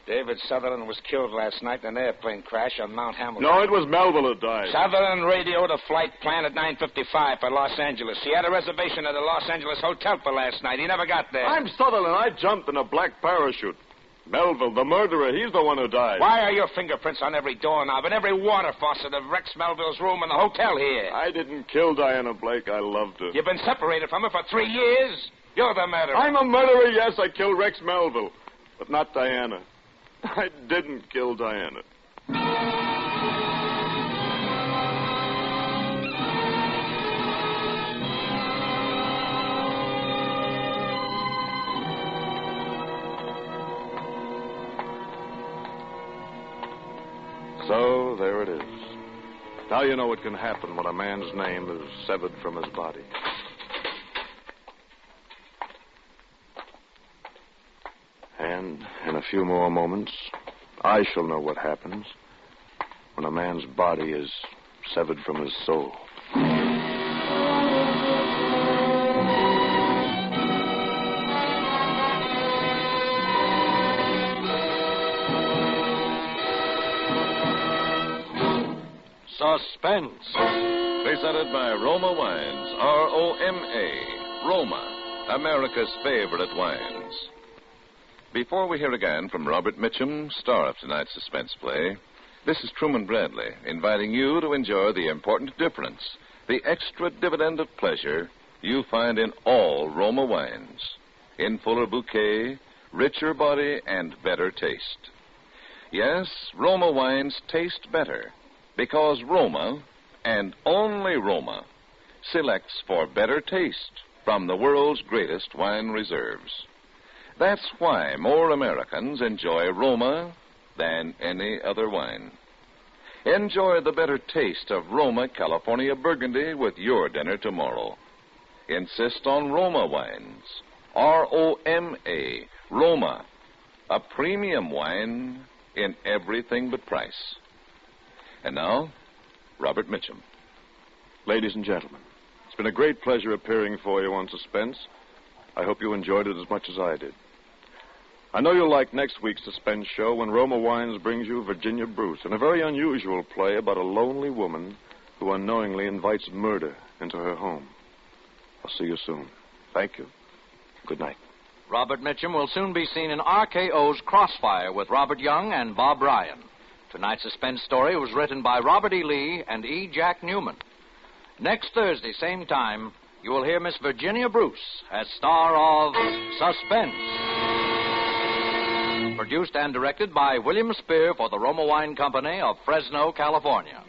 David Sutherland was killed last night in an airplane crash on Mount Hamilton. No, it was Melville who died. Sutherland radioed a flight plan at 9:55 for Los Angeles. He had a reservation at the Los Angeles hotel for last night. He never got there. I'm Sutherland. I jumped in a black parachute. Melville, the murderer, he's the one who died. Why are your fingerprints on every doorknob and every water faucet of Rex Melville's room in the hotel here? I didn't kill Diana Blake. I loved her. You've been separated from her for 3 years. You're the murderer. I'm a murderer, yes. I killed Rex Melville. But not Diana. I didn't kill Diana. So, there it is. Now you know what can happen when a man's name is severed from his body. And in a few more moments, I shall know what happens when a man's body is severed from his soul. Suspense. Presented by Roma Wines, R-O-M-A, Roma, America's favorite wines. Before we hear again from Robert Mitchum, star of tonight's suspense play, this is Truman Bradley, inviting you to enjoy the important difference, the extra dividend of pleasure you find in all Roma wines, in fuller bouquet, richer body, and better taste. Yes, Roma wines taste better because Roma, and only Roma, selects for better taste from the world's greatest wine reserves. That's why more Americans enjoy Roma than any other wine. Enjoy the better taste of Roma California Burgundy with your dinner tomorrow. Insist on Roma wines. R-O-M-A, Roma, a premium wine in everything but price. And now, Robert Mitchum. Ladies and gentlemen, it's been a great pleasure appearing for you on Suspense. I hope you enjoyed it as much as I did. I know you'll like next week's Suspense show when Roma Wines brings you Virginia Bruce in a very unusual play about a lonely woman who unknowingly invites murder into her home. I'll see you soon. Thank you. Good night. Robert Mitchum will soon be seen in RKO's Crossfire with Robert Young and Bob Ryan. Tonight's suspense story was written by Robert E. Lee and E. Jack Newman. Next Thursday, same time, you will hear Miss Virginia Bruce as star of Suspense. Produced and directed by William Spear for the Roma Wine Company of Fresno, California.